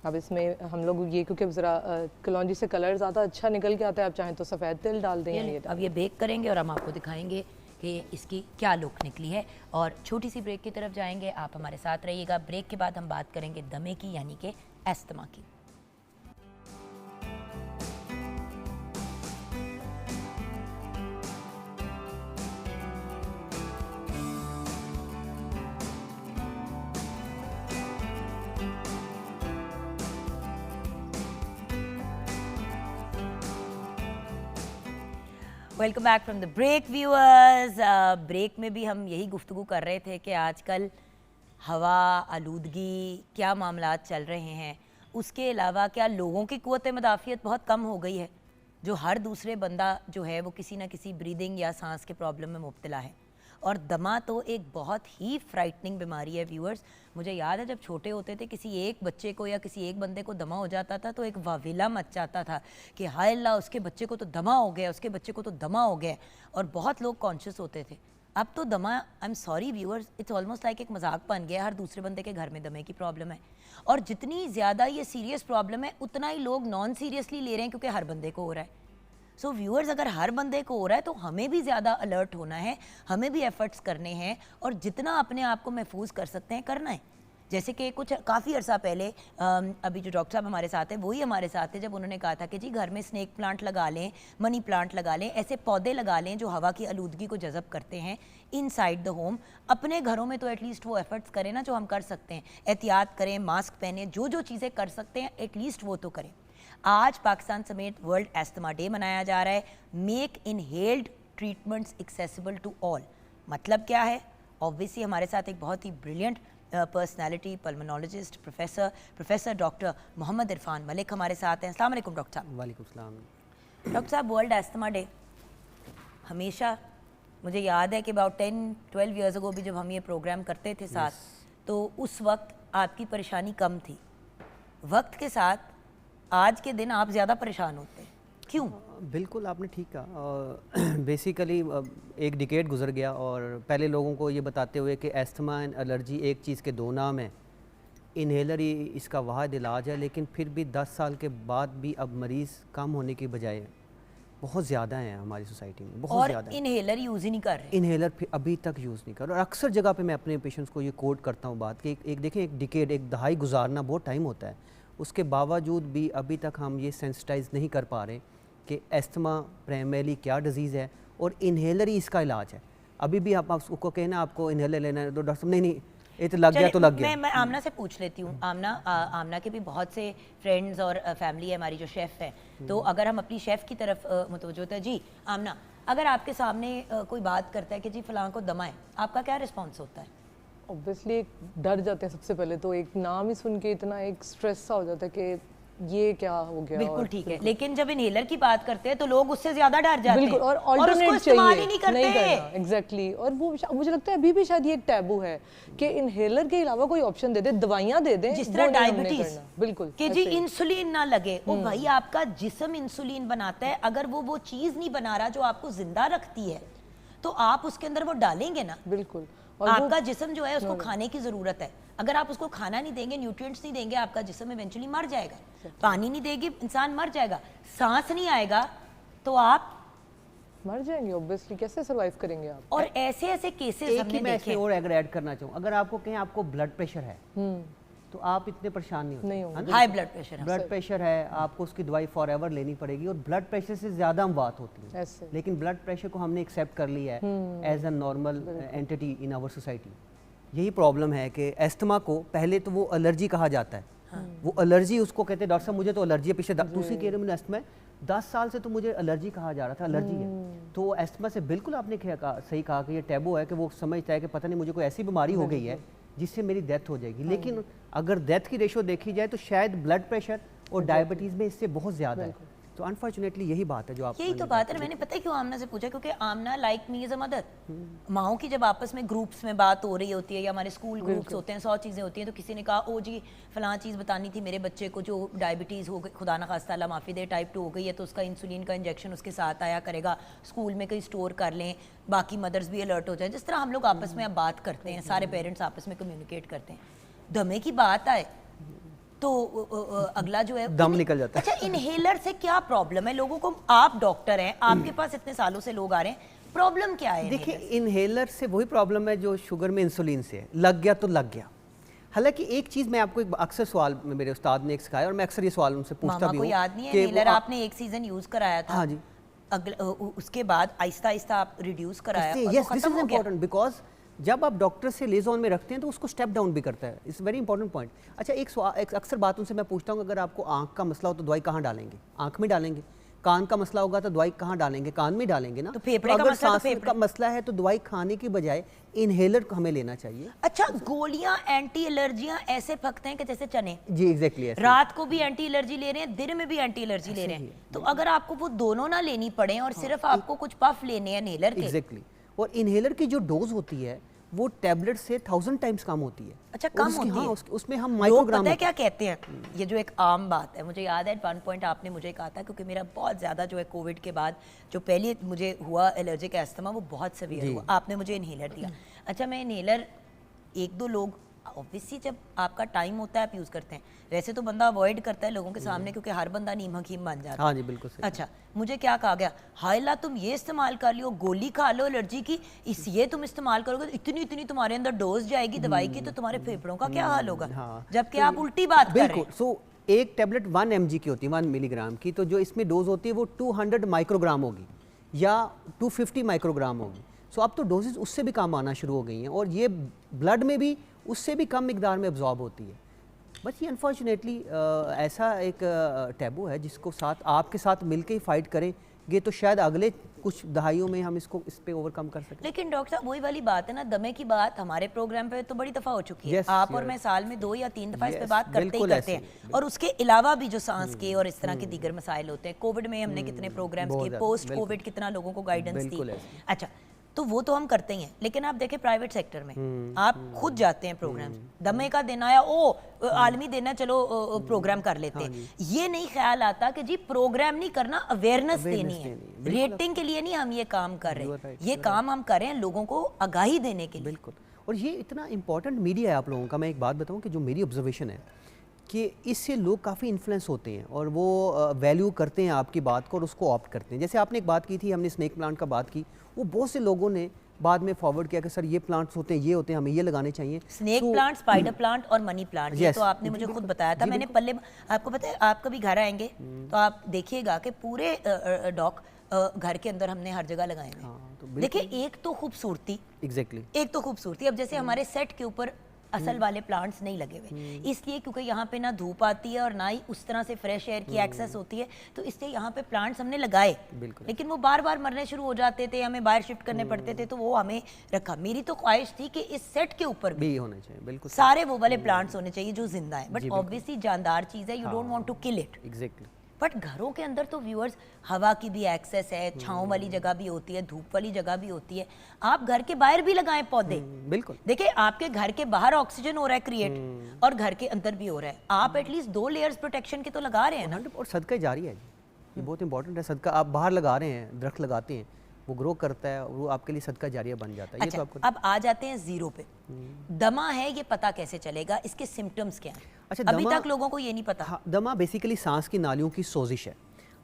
अब इसमें हम लोग ये, क्योंकि ज़रा कलौंजी से कलर ज़्यादा अच्छा निकल के आता है, आप चाहें तो सफ़ेद तिल डाल दें। ये अब ये बेक करेंगे और हम आपको दिखाएंगे कि इसकी क्या लुक निकली है। और छोटी सी ब्रेक की तरफ जाएंगे, आप हमारे साथ रहिएगा। ब्रेक के बाद हम बात करेंगे दमे की, यानी कि अस्थमा की। Welcome back from the break viewers. Break में भी हम यही गुफ्तगू कर रहे थे कि आजकल हवा आलूदगी क्या मामलात चल रहे हैं, उसके अलावा क्या लोगों की क़ुव्वत मदाफ़ियत बहुत कम हो गई है, जो हर दूसरे बंदा जो है वो किसी ना किसी ब्रीदिंग या सांस के प्रॉब्लम में मुब्तला है। और दमा तो एक बहुत ही फ्राइटनिंग बीमारी है व्यूअर्स। मुझे याद है जब छोटे होते थे, किसी एक बच्चे को या किसी एक बंदे को दमा हो जाता था तो एक वाविला मच जाता था कि हाय अल्लाह, उसके बच्चे को तो दमा हो गया, उसके बच्चे को तो दमा हो गया। और बहुत लोग कॉन्शियस होते थे। अब तो दमा, I am sorry viewers, it's almost like एक मजाक बन गया, हर दूसरे बंदे के घर में दमे की प्रॉब्लम है। और जितनी ज़्यादा ये सीरियस प्रॉब्लम है उतना ही लोग नॉन सीरियसली ले रहे हैं, क्योंकि हर बंदे को हो रहा है। सो व्यूअर्स, अगर हर बंदे को हो रहा है तो हमें भी ज़्यादा अलर्ट होना है, हमें भी एफर्ट्स करने हैं और जितना अपने आप को महफूज कर सकते हैं करना है। जैसे कि कुछ काफ़ी अर्सा पहले अभी जो डॉक्टर साहब हमारे साथ हैं वही हमारे साथ है, जब उन्होंने कहा था कि जी घर में स्नेक प्लांट लगा लें, मनी प्लांट लगा लें, ऐसे पौधे लगा लें जो हवा की आलूदगी को जज़ब करते हैं इनसाइड द होम। अपने घरों में तो एटलीस्ट वो एफर्ट्स करें ना जो हम कर सकते हैं, एहतियात करें, मास्क पहने, जो जो चीज़ें कर सकते हैं एटलीस्ट वो तो करें। आज पाकिस्तान समेत वर्ल्ड एस्थमा डे मनाया जा रहा है। Make inhaled treatments accessible to all. मतलब क्या है? ऑब्वियसली हमारे साथ एक बहुत ही brilliant personality, pulmonologist, professor doctor Mohammad Irfan Malik हमारे साथ हैं। अस्सलाम वालेकुम डॉक्टर साहब। वालेकुम सलाम। डॉक्टर साहब, वर्ल्ड एस्थमा डे हमेशा, मुझे याद है कि अबाउट 10-12 ईयर्स अगो भी जब हम ये प्रोग्राम करते थे साथ, तो उस वक्त आपकी परेशानी कम थी। वक्त के साथ आज के दिन आप ज़्यादा परेशान होते हैं, क्यों? बिल्कुल आपने ठीक कहा। बेसिकली एक डिकेड गुजर गया और पहले लोगों को ये बताते हुए कि एस्थमा एंड एलर्जी एक चीज़ के दो नाम हैं, इन्हेलर ही इसका वाहिद इलाज है, लेकिन फिर भी 10 साल के बाद भी अब मरीज़ कम होने की बजाय बहुत ज़्यादा हैं हमारी सोसाइटी में, बहुत ज़्यादा। इन्हेलर यूज़ ही नहीं कर रहे। इन्हेलर फिर अभी तक यूज़ नहीं कर रहे और अक्सर जगह पे मैं अपने पेशेंट्स को ये कोट करता हूँ बात कि एक देखें, एक डिकेड, एक दहाई गुजारना बहुत टाइम होता है, उसके बावजूद भी अभी तक हम ये सेंसिटाइज नहीं कर पा रहे कि एस्थमा प्राइमरीली क्या डिजीज़ है और इन्हेलर ही इसका इलाज है। अभी भी आप उसको कहना आपको इन्हेलर लेना है तो डॉक्टर साहब नहीं ये तो लग गया तो लग गया। मैं आमना से पूछ लेती हूँ। आमना के भी बहुत से फ्रेंड्स और फैमिली है हमारी जो शेफ़ है, तो अगर हम अपनी शेफ़ की तरफ मुतवज्जो होते हैं। जी आमना, अगर आपके सामने कोई बात करता है कि जी फ़लाँ को दमा है, आपका क्या रिस्पॉन्स होता है? ऑब्वियसली एक डर जाते हैं सबसे पहले, तो एक नाम ही सुन के इतना एक स्ट्रेस सा हो जाता है कि ये क्या हो गया। बिल्कुल ठीक है, लेकिन जब इन्हेलर की बात करते हैं तो लोग उससे ज्यादा डर जाते हैं। बिल्कुल, और उसको ऑल्टरनेट इस्तेमाल चाहिए, ही नहीं करते। नहीं करना, एग्जैक्टली। और वो मुझे लगता है अभी भी शायद ये एक टैबू है कि इन्हेलर के अलावा कोई ऑप्शन दे दे, दवाइयां दे दें, जिस तरह डायबिटीज, बिल्कुल कि जी इंसुलिन ना लगे। ओ भाई, आपका जिस्म इंसुलिन बनाता है, अगर वो चीज नहीं बना रहा जो आपको जिंदा रखती है तो आप उसके अंदर वो डालेंगे ना। बिल्कुल। और आपका जिस्म जो है उसको खाने की जरूरत है, अगर आप उसको खाना नहीं देंगे, न्यूट्रिएंट्स नहीं देंगे, आपका जिस्म इवेंचुअली मर जाएगा। पानी नहीं देंगे, इंसान मर जाएगा। सांस नहीं आएगा तो आप मर जाएंगे ऑब्वियसली। कैसे सरवाइव करेंगे आप? और ऐसे ऐसे केसेस हमने देखे। और अगर ऐड करना चाहूँ, अगर आपको कहें आपको ब्लड प्रेशर है तो आप इतने परेशान नहीं होंगे। हाई ब्लड प्रेशर है, ब्लड प्रेशर है, आपको उसकी दवाई फॉर एवर लेनी पड़ेगी और ब्लड प्रेशर से ज़्यादा हम बात होती है। लेकिन ब्लड प्रेशर को हमने एक्सेप्ट कर लिया है as a normal entity in our society. यही प्रॉब्लम है कि एस्थमा को पहले तो वो एलर्जी कहा जाता है। वो एलर्जी उसको कहते हैं, डॉक्टर साहब मुझे तो एलर्जी है, पीछे दूसरी कह रहे मुझे एस्थमा है, 10 साल से तो मुझे एलर्जी कहा जा रहा था, एलर्जी है। तो एस्थमा से बिल्कुल आपने सही कहा कि ये टैबू है कि वो समझता है कि पता नहीं मुझे कोई ऐसी बीमारी हो गई है जिससे मेरी डेथ हो जाएगी। लेकिन अगर डेथ की रेशो देखी जाए तो शायद ब्लड प्रेशर और डायबिटीज़ में इससे बहुत ज़्यादा है। तो अनफॉर्चुनेटली यही बात है जो आप, यही तो बात है। मैंने पता है क्यों आमना से पूछा, क्योंकि Amna like me is a mother. माओं की जब आपस में ग्रुप्स में बात हो रही होती है या हमारे स्कूल ग्रुप्स होते हैं, 100 चीज़ें होती हैं, तो किसी ने कहा ओ जी फलां चीज़ बतानी थी मेरे बच्चे को जो डायबिटीज़ हो गई, खुदा ना खास्ता अल्लाह माफ़ी दे, टाइप 2 हो गई है, तो उसका इंसुलिन का इंजेक्शन उसके साथ आया करेगा, स्कूल में कहीं स्टोर कर लें, बाकी मदर्स भी अलर्ट हो जाए। जिस तरह हम लोग आपस में अब बात करते हैं, सारे पेरेंट्स आपस में कम्युनिकेट करते हैं, दमे की बात आए तो अगला जो है दम निकल जाता है। अच्छा, इनहेलर से क्या प्रॉब्लम है लोगों को? आप डॉक्टर हैं, आपके पास इतने सालों से लोग आ रहे हैं, प्रॉब्लम क्या है? देखिए, इनहेलर से वही प्रॉब्लम है जो शुगर में इंसुलिन से है, लग गया तो लग गया। हालांकि एक चीज़ मैं आपको अक्सर सवाल मेरे उस्ताद ने एक सिखाया और मैं अक्सर ये सवाल उनसे पूछता भी हूँ। को याद नहीं है इनहेलर आपने एक सीजन यूज कराया था? हाँ जी। उसके बाद आहिस्ता आहिस्ता आप रिड्यूस कराया। Yes, this is important because जब आप डॉक्टर से लेजोन में रखते हैं तो उसको स्टेप डाउन भी करता है। It's very important point. अच्छा, एक अक्सर बात उनसे मैं पूछता हूँ, अगर आपको आंख का मसला हो तो दवाई कहाँ डालेंगे? आंख में डालेंगे। कान का मसला होगा तो दवाई कहाँ डालेंगे? कान में डालेंगे ना। तो फेफड़े अगर सांस का मसला है तो दवाई खाने की बजाय इनहेलर हमें लेना चाहिए। अच्छा, गोलियां एंटी एलर्जियां ऐसे फकते हैं कि जैसे चने। जी एग्जैक्टली। रात को भी एंटी एलर्जी ले रहे हैं, दिन में भी एंटी एलर्जी ले रहे हैं, तो अगर आपको वो दोनों ना लेनी पड़े और सिर्फ आपको कुछ पफ लेने हैं इनहेलर के। एग्जैक्टली। और इनहेलर की जो डोज होती है वो टैबलेट से 1000 टाइम्स कम होती है। अच्छा, कम होती है? उसमें हम लोग माइक्रोग्राम पता है क्या कहते हैं, ये जो एक आम बात है, मुझे याद है एट वन पॉइंट आपने मुझे कहा था, क्योंकि मेरा बहुत ज़्यादा जो है कोविड के बाद जो पहले मुझे हुआ एलर्जिक एस्थमा वो बहुत सीवियर हुआ, आपने मुझे इन्हेलर दिया। अच्छा, मैं इन्हेलर एक दो लोग ऑब्वियसली जब आपका टाइम होता है आप यूज़ करते हैं, वैसे तो बंदा अवॉइड करता है लोगों के सामने क्योंकि हर बंदा नीम हकीम बन जाता है। हाँ जी, बिल्कुल सही। अच्छा, मुझे क्या कहा गया, हायला तुम ये इस्तेमाल कर लियो, गोली खा लो एलर्जी की, इस ये तुम इस्तेमाल करोगे तो इतनी इतनी तुम्हारे अंदर डोज जाएगी दवाई की, तो तुम्हारे फेफड़ों का क्या हाल होगा। हाँ, जबकि आप उल्टी बात कर रहे हैं। सो एक टैबलेट 1 mg की होती है, 1 मिलीग्राम की, तो जो इसमें डोज होती है वो 200 माइक्रोग्राम होगी या 250 माइक्रोग्राम होगी। सो अब तो डोजेज उससे भी कम आना शुरू हो गई हैं और ये ब्लड में भी उससे भी कम मिकदार में एब्जॉर्ब होती है। बस ये अनफॉर्चुनेटली ऐसा एक टैबू है जिसको साथ आपके साथ मिलके ही फाइट करेंगे तो शायद अगले कुछ दहाइयों में हम इसको इस पे ओवरकम कर सकें। लेकिन डॉक्टर साहब वही वाली बात है ना, दमे की बात हमारे प्रोग्राम पे तो बड़ी दफ़ा हो चुकी है। Yes, आप और yes. मैं साल में 2 या 3 दफ़ा इस पे बात करते ही बिल्कुल करते ऐसे, हैं। और उसके अलावा भी जो सांस के और इस तरह के दीगर मसाइल होते हैं, कोविड में हमने कितने प्रोग्राम्स बहुत किए, ज़्यादा, पोस्ट बिल्कुल। कोविड कितना लोगों को गाइडेंस बिल्कुल दी। ऐसे। अच्छा, तो वो तो हम करते ही हैं, लेकिन आप देखें प्राइवेट सेक्टर में आप खुद जाते हैं प्रोग्राम्स, दमे का देना या आलमी देना, चलो प्रोग्राम कर लेते हैं। ये नहीं ख्याल आता कि जी प्रोग्राम नहीं करना, अवेयरनेस देनी है। रेटिंग के लिए नहीं हम ये काम कर रहे हैं, ये काम हम कर रहे हैं लोगों को आगाही देने के लिए। बिल्कुल, और ये इतना इंपॉर्टेंट मीडिया है आप लोगों का। मैं एक बात बताऊं कि जो मेरी ऑब्जर्वेशन है कि इससे लोग काफ़ी इन्फ्लुएंस होते हैं और वो वैल्यू करते हैं आपकी बात को और उसको ऑप्ट करते हैं। जैसे आपने एक बात की थी, हमने स्नेक प्लांट का बात की, वो बहुत से लोगों ने बाद में फॉरवर्ड किया कि सर ये प्लांट्स होते हैं, ये होते हैं, हमें ये लगाने चाहिए। स्नेक प्लांट, स्पाइडर प्लांट और मनी प्लांट, ये तो आपने मुझे खुद बताया था। मैंने पल्ले, आपको पता है, आप कभी घर आएंगे तो आप देखिएगा कि पूरे डॉक घर के अंदर हमने हर जगह लगाए हुए हैं। देखिए, एक तो खूबसूरती, एग्जैक्टली, एक तो खूबसूरती। अब जैसे हमारे सेट के ऊपर असल वाले प्लांट्स नहीं लगे हुए, इसलिए क्योंकि यहाँ पे ना धूप आती है और ना ही उस तरह से फ्रेश एयर की एक्सेस होती है, तो इसलिए यहाँ पे प्लांट्स हमने लगाए, लेकिन वो बार बार मरने शुरू हो जाते थे, हमें बाहर शिफ्ट करने पड़ते थे, तो वो हमें रखा। मेरी तो ख्वाहिश थी कि इस सेट के ऊपर भी होने चाहिए, बिल्कुल सारे वो वाले प्लांट्स होने चाहिए जो जिंदा है, बट ऑब्वियसली जानदार चीज़ है, you don't want to kill it. Exactly. But घरों के अंदर तो व्यूअर्स हवा की भी एक्सेस है, छांव वाली जगह भी होती है, धूप वाली जगह भी होती है। आप घर के बाहर भी लगाएं पौधे। बिल्कुल, देखिए, आपके घर के बाहर ऑक्सीजन हो रहा है क्रिएट और घर के अंदर भी हो रहा है। आप एटलीस्ट 2 लेयर्स प्रोटेक्शन के तो लगा रहे हैं ना। और सदका जारी है, ये बहुत इंपॉर्टेंट है। सदका आप बाहर लगा रहे हैं, दरख्त लगाते हैं, वो ग्रो करता है, वो आपके लिए सदका जारिया बन जाता है। अच्छा, ये तो आपको अब आ जाते हैं जीरो पे। दमा है, ये पता कैसे चलेगा, इसके सिम्टम्स क्या हैं? अच्छा, अभी तक लोगों को ये नहीं पता। हाँ, दमा बेसिकली सांस की नालियों की सोजिश है।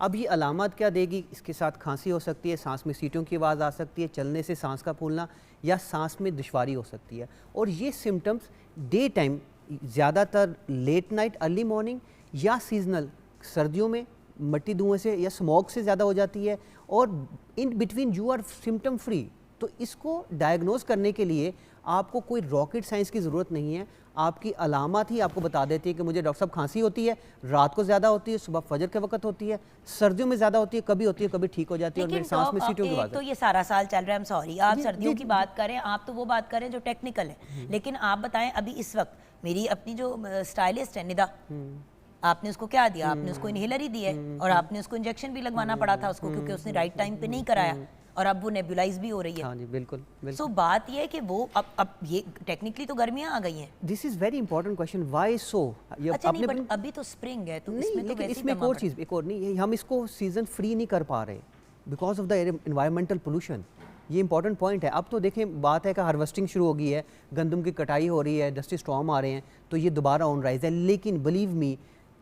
अब ये अलामत क्या देगी, इसके साथ खांसी हो सकती है, सांस में सीटों की आवाज़ आ सकती है, चलने से सांस का फूलना या सांस में दुश्वारी हो सकती है। और ये सिम्टम्स डे टाइम, ज़्यादातर लेट नाइट, अर्ली मॉर्निंग या सीजनल, सर्दियों में मिट्टी धुएं से या स्मोक से ज़्यादा हो जाती है, और in between you are symptom free. तो इसको डायग्नोज करने के लिए आपको कोई रॉकेट साइंस की ज़रूरत नहीं है। आपकी अलामत ही आपको बता देती है कि मुझे डॉक्टर साहब खांसी होती है, रात को ज़्यादा होती है, सुबह फजर के वक्त होती है, सर्दियों में ज़्यादा होती है, कभी ठीक हो जाती है, और मेरी सांस में सीटों की आवाज़। तो ये सारा साल चल रहा है, आई एम सॉरी, आप सर्दियों की बात करें, आप तो वो बात करें जो टेक्निकल है, लेकिन आप बताएं अभी इस वक्त मेरी अपनी जो स्टाइलिस्ट है निदा, आपने उसको क्या दिया, आपने उसको इनहेलर ही दिया है, और आपने उसको इंजेक्शन भी लगवाना पड़ा था उसको, क्योंकि उसने राइट टाइम पे नहीं कराया, और अब वो नेबुलाइज भी हो रही है। हाँ जी, बिल्कुल, बिल्कुल। सो बात ये है कि वो अब ये टेक्निकली तो गर्मियां आ गई हैं। This is very important question, why so? अच्छा नहीं, बट अभी तो स्प्रिंग है, तो इसमें तो वैसे इसमें एक और चीज़, एक और नहीं, हम इसको सीजन फ्री नहीं कर पा रहे because of the environmental pollution. ये इंपॉर्टेंट पॉइंट है। अब तो देखें, बात है कि हार्वेस्टिंग शुरू हो गई है, गंदम की कटाई हो रही है, डस्टी स्टॉर्म आ रहे हैं, तो ये दोबारा ऑन राइज है। लेकिन बिलीव मी,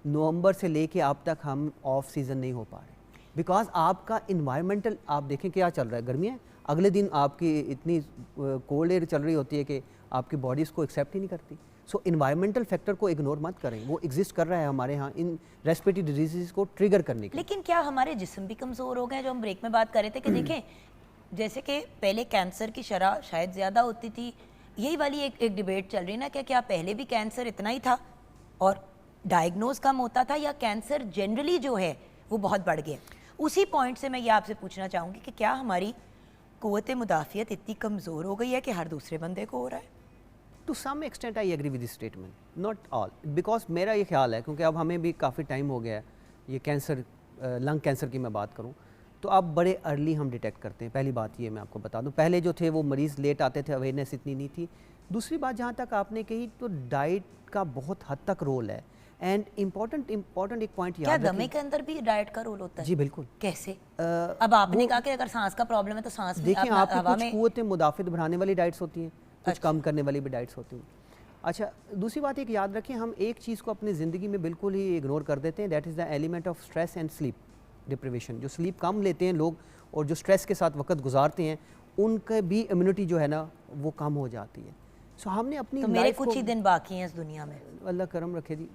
नवंबर से लेके अब तक हम ऑफ सीज़न नहीं हो पा रहे बिकॉज आपका इन्वायरमेंटल, आप देखें क्या चल रहा है, गर्मियाँ, अगले दिन आपकी इतनी कोल्ड एयर चल रही होती है कि आपकी बॉडी इसको एक्सेप्ट ही नहीं करती। सो इन्वायरमेंटल फैक्टर को इग्नोर मत करें, वो एग्जिस्ट कर रहा है हमारे यहाँ इन रेस्पिरेटरी डिजीज़ को ट्रिगर करने के लिए। लेकिन क्या हमारे जिस्म भी कमज़ोर हो गए? जो हम ब्रेक में बात कर रहे थे कि देखें, जैसे कि पहले कैंसर की शरह शायद ज़्यादा होती थी, यही वाली एक डिबेट चल रही ना कि क्या पहले भी कैंसर इतना ही था और डायग्नोज कम होता था, या कैंसर जनरली जो है वो बहुत बढ़ गया? उसी पॉइंट से मैं ये आपसे पूछना चाहूँगी कि क्या हमारी क़ुव्वत मुदाफ़ियत इतनी कमज़ोर हो गई है कि हर दूसरे बंदे को हो रहा है? To some extent I agree with this statement, not all, because मेरा ये ख्याल है, क्योंकि अब हमें भी काफ़ी टाइम हो गया है ये कैंसर, लंग कैंसर की मैं बात करूँ, तो अब बड़े अर्ली हम डिटेक्ट करते हैं। पहली बात ये मैं आपको बता दूं, पहले जो थे वो मरीज़ लेट आते थे, अवेयरनेस इतनी नहीं थी। दूसरी बात जहाँ तक आपने कही, तो डाइट का बहुत हद तक रोल है। एंड इम्पॉर्टेंट एक पॉइंट याद क्या दमे के अंदर भी डाइट का रोल होता है? जी बिल्कुल। कैसे? अब आपने कहा कि अगर सांस का प्रॉब्लम है तो सांस में देखिए, आपकी कुछ कुव्वतें मुदाफ़ित बढ़ाने वाली डाइट्स होती हैं, कुछ कम करने वाली भी डाइट्स होती हैं। अच्छा, दूसरी बात एक याद रखें, हम एक चीज़ को अपनी ज़िंदगी में बिल्कुल ही इग्नोर कर देते हैं, that is the element of stress and sleep deprivation. जो स्लीप कम लेते हैं लोग और जो स्ट्रेस के साथ वक्त गुजारते हैं, उनका भी इम्यूनिटी जो है ना वो कम हो जाती है। सो हमने अपनी तो मेरे कुछ ही दिन बाकी हैं इस दुनिया में, अल्लाह करम रखे जी,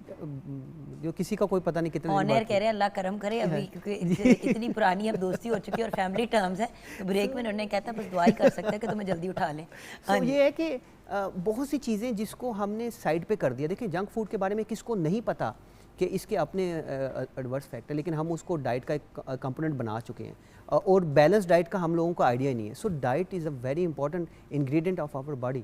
जो किसी का कोई पता नहीं कितने ऑन एयर कह रहे हैं अल्लाह करम करे अभी, क्योंकि इतनी पुरानी अब दोस्ती हो चुकी है और फैमिली टर्म्स है, तो ब्रेक में उन्होंने कहता बस दुआ ही कर सकते हैं कि तुम्हें जल्दी उठा लें। तो ये है कि बहुत सी चीज़ें जिसको हमने साइड पे कर दिया। देखिए, जंक फूड के बारे में किसको नहीं पता कि इसके अपने एडवर्स फैक्टर, लेकिन हम उसको डाइट का एक कंपोनेंट बना चुके हैं और बैलेंस डाइट का हम लोगों को आइडिया ही नहीं है। So diet is a very important ingredient of our body.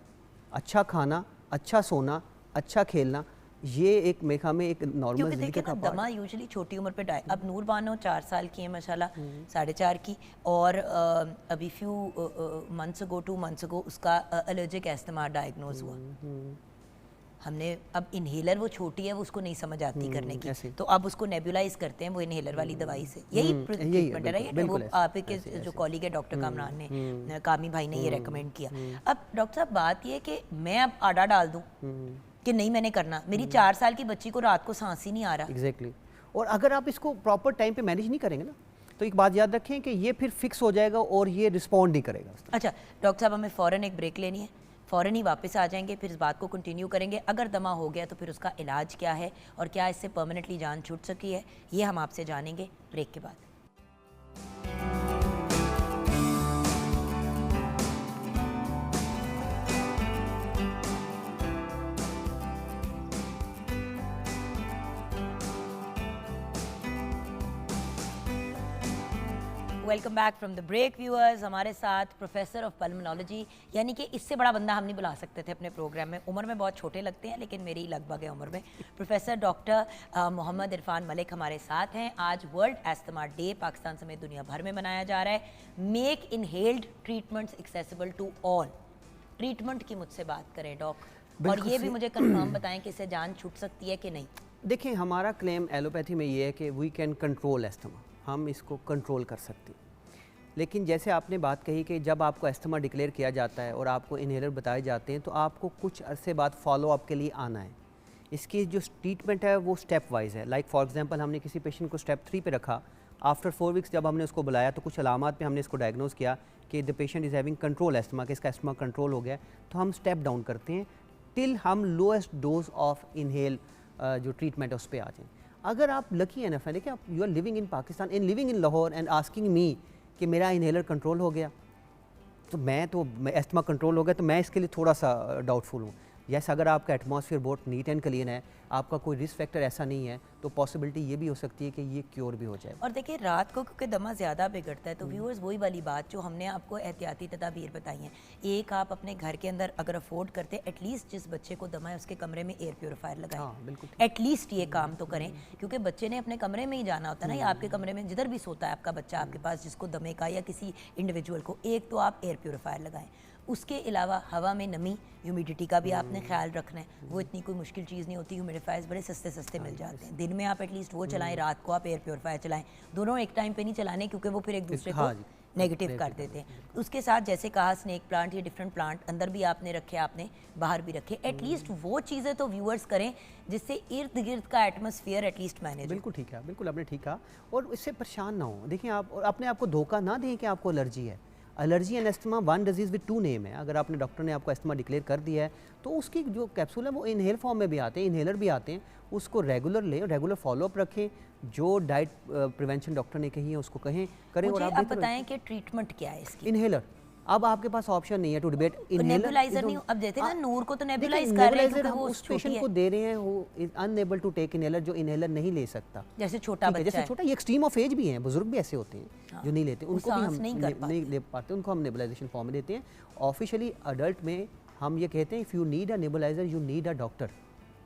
अच्छा खाना, अच्छा सोना, अच्छा खेलना, ये एक मेखा में एक नॉर्मल ज़िंदगी का पार्ट। दमा यूजुअली छोटी उम्र पे डाइट, अब नूर बानो 4 साल की है माशाल्लाह, 4.5 की, और अभी few months ago 2 months ago उसका एलर्जिक एस्थमा डायग्नोज हुआ। हमने अब इनहेलर, वो छोटी है वो उसको नहीं समझ आती करने की, तो अब उसको नेबुलाइज करते हैं वो इनहेलर वाली दवाई से। यही ट्रीटमेंट है, राइट? वो आपके जो कॉलीग है डॉक्टर कामरान ने, कामी भाई ने ये रेकमेंड किया। अब डॉक्टर साहब बात ये है कि मैं अब आडा डाल दूं कि नहीं मैंने करना, मेरी 4 साल की बच्ची को रात को सांस ही नहीं आ रहा। एग्जैक्टली। और अगर आप इसको प्रॉपर टाइम पे मैनेज नहीं करेंगे ना, तो एक बात याद रखें कि ये फिर फिक्स हो जाएगा और ये रिस्पॉन्ड नहीं करेगा। अच्छा डॉक्टर साहब, हमें फ़ौरन एक ब्रेक लेनी है, फ़ौरन ही वापस आ जाएंगे, फिर इस बात को कंटिन्यू करेंगे। अगर दमा हो गया तो फिर उसका इलाज क्या है और क्या इससे परमानेंटली जान छूट सकी है, ये हम आपसे जानेंगे ब्रेक के बाद। Welcome back from the break viewers. हमारे साथ प्रोफेसर ऑफ पल्मोनोलॉजी, यानी कि इससे बड़ा बंदा हम नहीं बुला सकते थे अपने प्रोग्राम में, उम्र में बहुत छोटे लगते हैं लेकिन मेरी लगभग है उम्र में, प्रोफेसर डॉक्टर मोहम्मद इरफान मलिक हमारे साथ हैं। आज वर्ल्ड एस्थमा डे पाकिस्तान समेत दुनिया भर में मनाया जा रहा है। Make inhaled treatments accessible to all. Treatment की मुझसे बात करें डॉक, और ये भी मुझे कंफर्म बताएं कि इससे जान छूट सकती है कि नहीं। देखिए, हमारा क्लेम एलोपैथी में ये है कि वी कैन कंट्रोल एस्थमा, हम इसको कंट्रोल कर सकते हैं। लेकिन जैसे आपने बात कही कि जब आपको एस्थमा डिक्लेयर किया जाता है और आपको इनहेलर बताए जाते हैं, तो आपको कुछ अरसे बाद फॉलो अप के लिए आना है। इसकी जो ट्रीटमेंट है वो स्टेप वाइज है। लाइक फॉर एग्जांपल, हमने किसी पेशेंट को स्टेप 3 पे रखा, आफ्टर 4 वीक्स जब हमने उसको बुलाया तो कुछ अलामात पे हमने इसको डायग्नोज किया कि the patient is having control asthma, कि इसका एस्थमा कंट्रोल हो गया, तो हम स्टेप डाउन करते हैं टिल हम लोएस्ट डोज ऑफ इनहेल जो ट्रीटमेंट है उस पर आ जाएँ। अगर आप लकी है ना, देखिए आप you are living in Pakistan and living in Lahore and asking me कि मेरा इनहेलर कंट्रोल हो गया, तो मैं एस्थमा कंट्रोल हो गया, तो मैं इसके लिए थोड़ा सा डाउटफुल हूँ। यस, अगर आपका एटमॉस्फेयर बहुत नीट एंड क्लीन है, आपका कोई रिस्क फैक्टर ऐसा नहीं है, तो पॉसिबिलिटी ये भी हो सकती है कि ये क्योर भी हो जाए। और देखिए, रात को क्योंकि दमा ज़्यादा बिगड़ता है, तो व्यूअर्स वही वाली बात जो हमने आपको एहतियाती तदाबीर बताई हैं, एक आप अपने घर के अंदर अगर अफोर्ड करते हैं, एटलीस्ट जिस बच्चे को दमा है उसके कमरे में एयर प्योरीफायर लगाएं। हाँ, बिल्कुल। एटलीस्ट ये काम तो करें, क्योंकि बच्चे ने अपने कमरे में ही जाना होता है ना, या आपके कमरे में जिधर भी सोता है आपका बच्चा आपके पास, जिसको दमे का या किसी इंडिविजुअल को, एक तो आप एयर प्योरीफायर लगाएं। उसके अलावा हवा में नमी, ह्यूमिडिटी का भी आपने ख्याल रखना है। वो इतनी कोई मुश्किल चीज़ नहीं होती, ह्यूमिडिफायर्स बड़े सस्ते मिल जाते हैं। दिन में आप एटलीस्ट वो चलाएं, रात को आप एयर प्योरीफायर चलाएं। दोनों एक टाइम पे नहीं चलाने, क्योंकि वो फिर एक दूसरे को नेगेटिव कर देते हैं। उसके साथ जैसे कहा स्नेक प्लांट या डिफरेंट प्लांट अंदर भी आपने रखे, आपने बाहर भी रखे। एटलीस्ट वो चीज़ें तो व्यूअर्स करें जिससे इर्द गिर्द का एटमॉस्फेयर एटलीस्ट मैनेज। बिल्कुल ठीक है, बिल्कुल आपने ठीक कहा, और इससे परेशान ना हो। देखिए, आप अपने आप को धोखा ना दें कि आपको एलर्जी है। Allergy and asthma one disease with 2 name है। अगर आपने डॉक्टर ने आपको एस्थमा डिक्लेयर कर दिया है, तो उसकी जो कैप्सूल है वो इनहेल फॉर्म में भी आते हैं, इनहेलर भी आते हैं। उसको रेगुलर लें, रेगुलर फॉलोअप रखें, जो डाइट प्रिवेंशन डॉक्टर ने कही है उसको करें। और आप बताएं कि ट्रीटमेंट क्या है इसकी। इनहेलर, अब आपके पास ऑप्शन नहीं है टू डिबेट। नेबुलाइजर नहीं, अब देते हैं ना, नूर को तो नेबुलाइज कर रहे हैं क्योंकि वो उस पेशेंट को दे रहे हैं who is unable to take inhaler, जो इनहेलर नहीं ले सकता। जैसे छोटा बच्चा है, जैसे छोटा, ये एक्सट्रीम ऑफ एज भी हैं, बुजुर्ग भी ऐसे होते हैं जो नहीं लेते, उनको भी हम नहीं ले पाते, उनको हम नेबुलाइजेशन फॉर्म में देते हैं। ऑफिशियली अडल्ट में हम ये कहते हैं, if you need a nebuliser you need a doctor.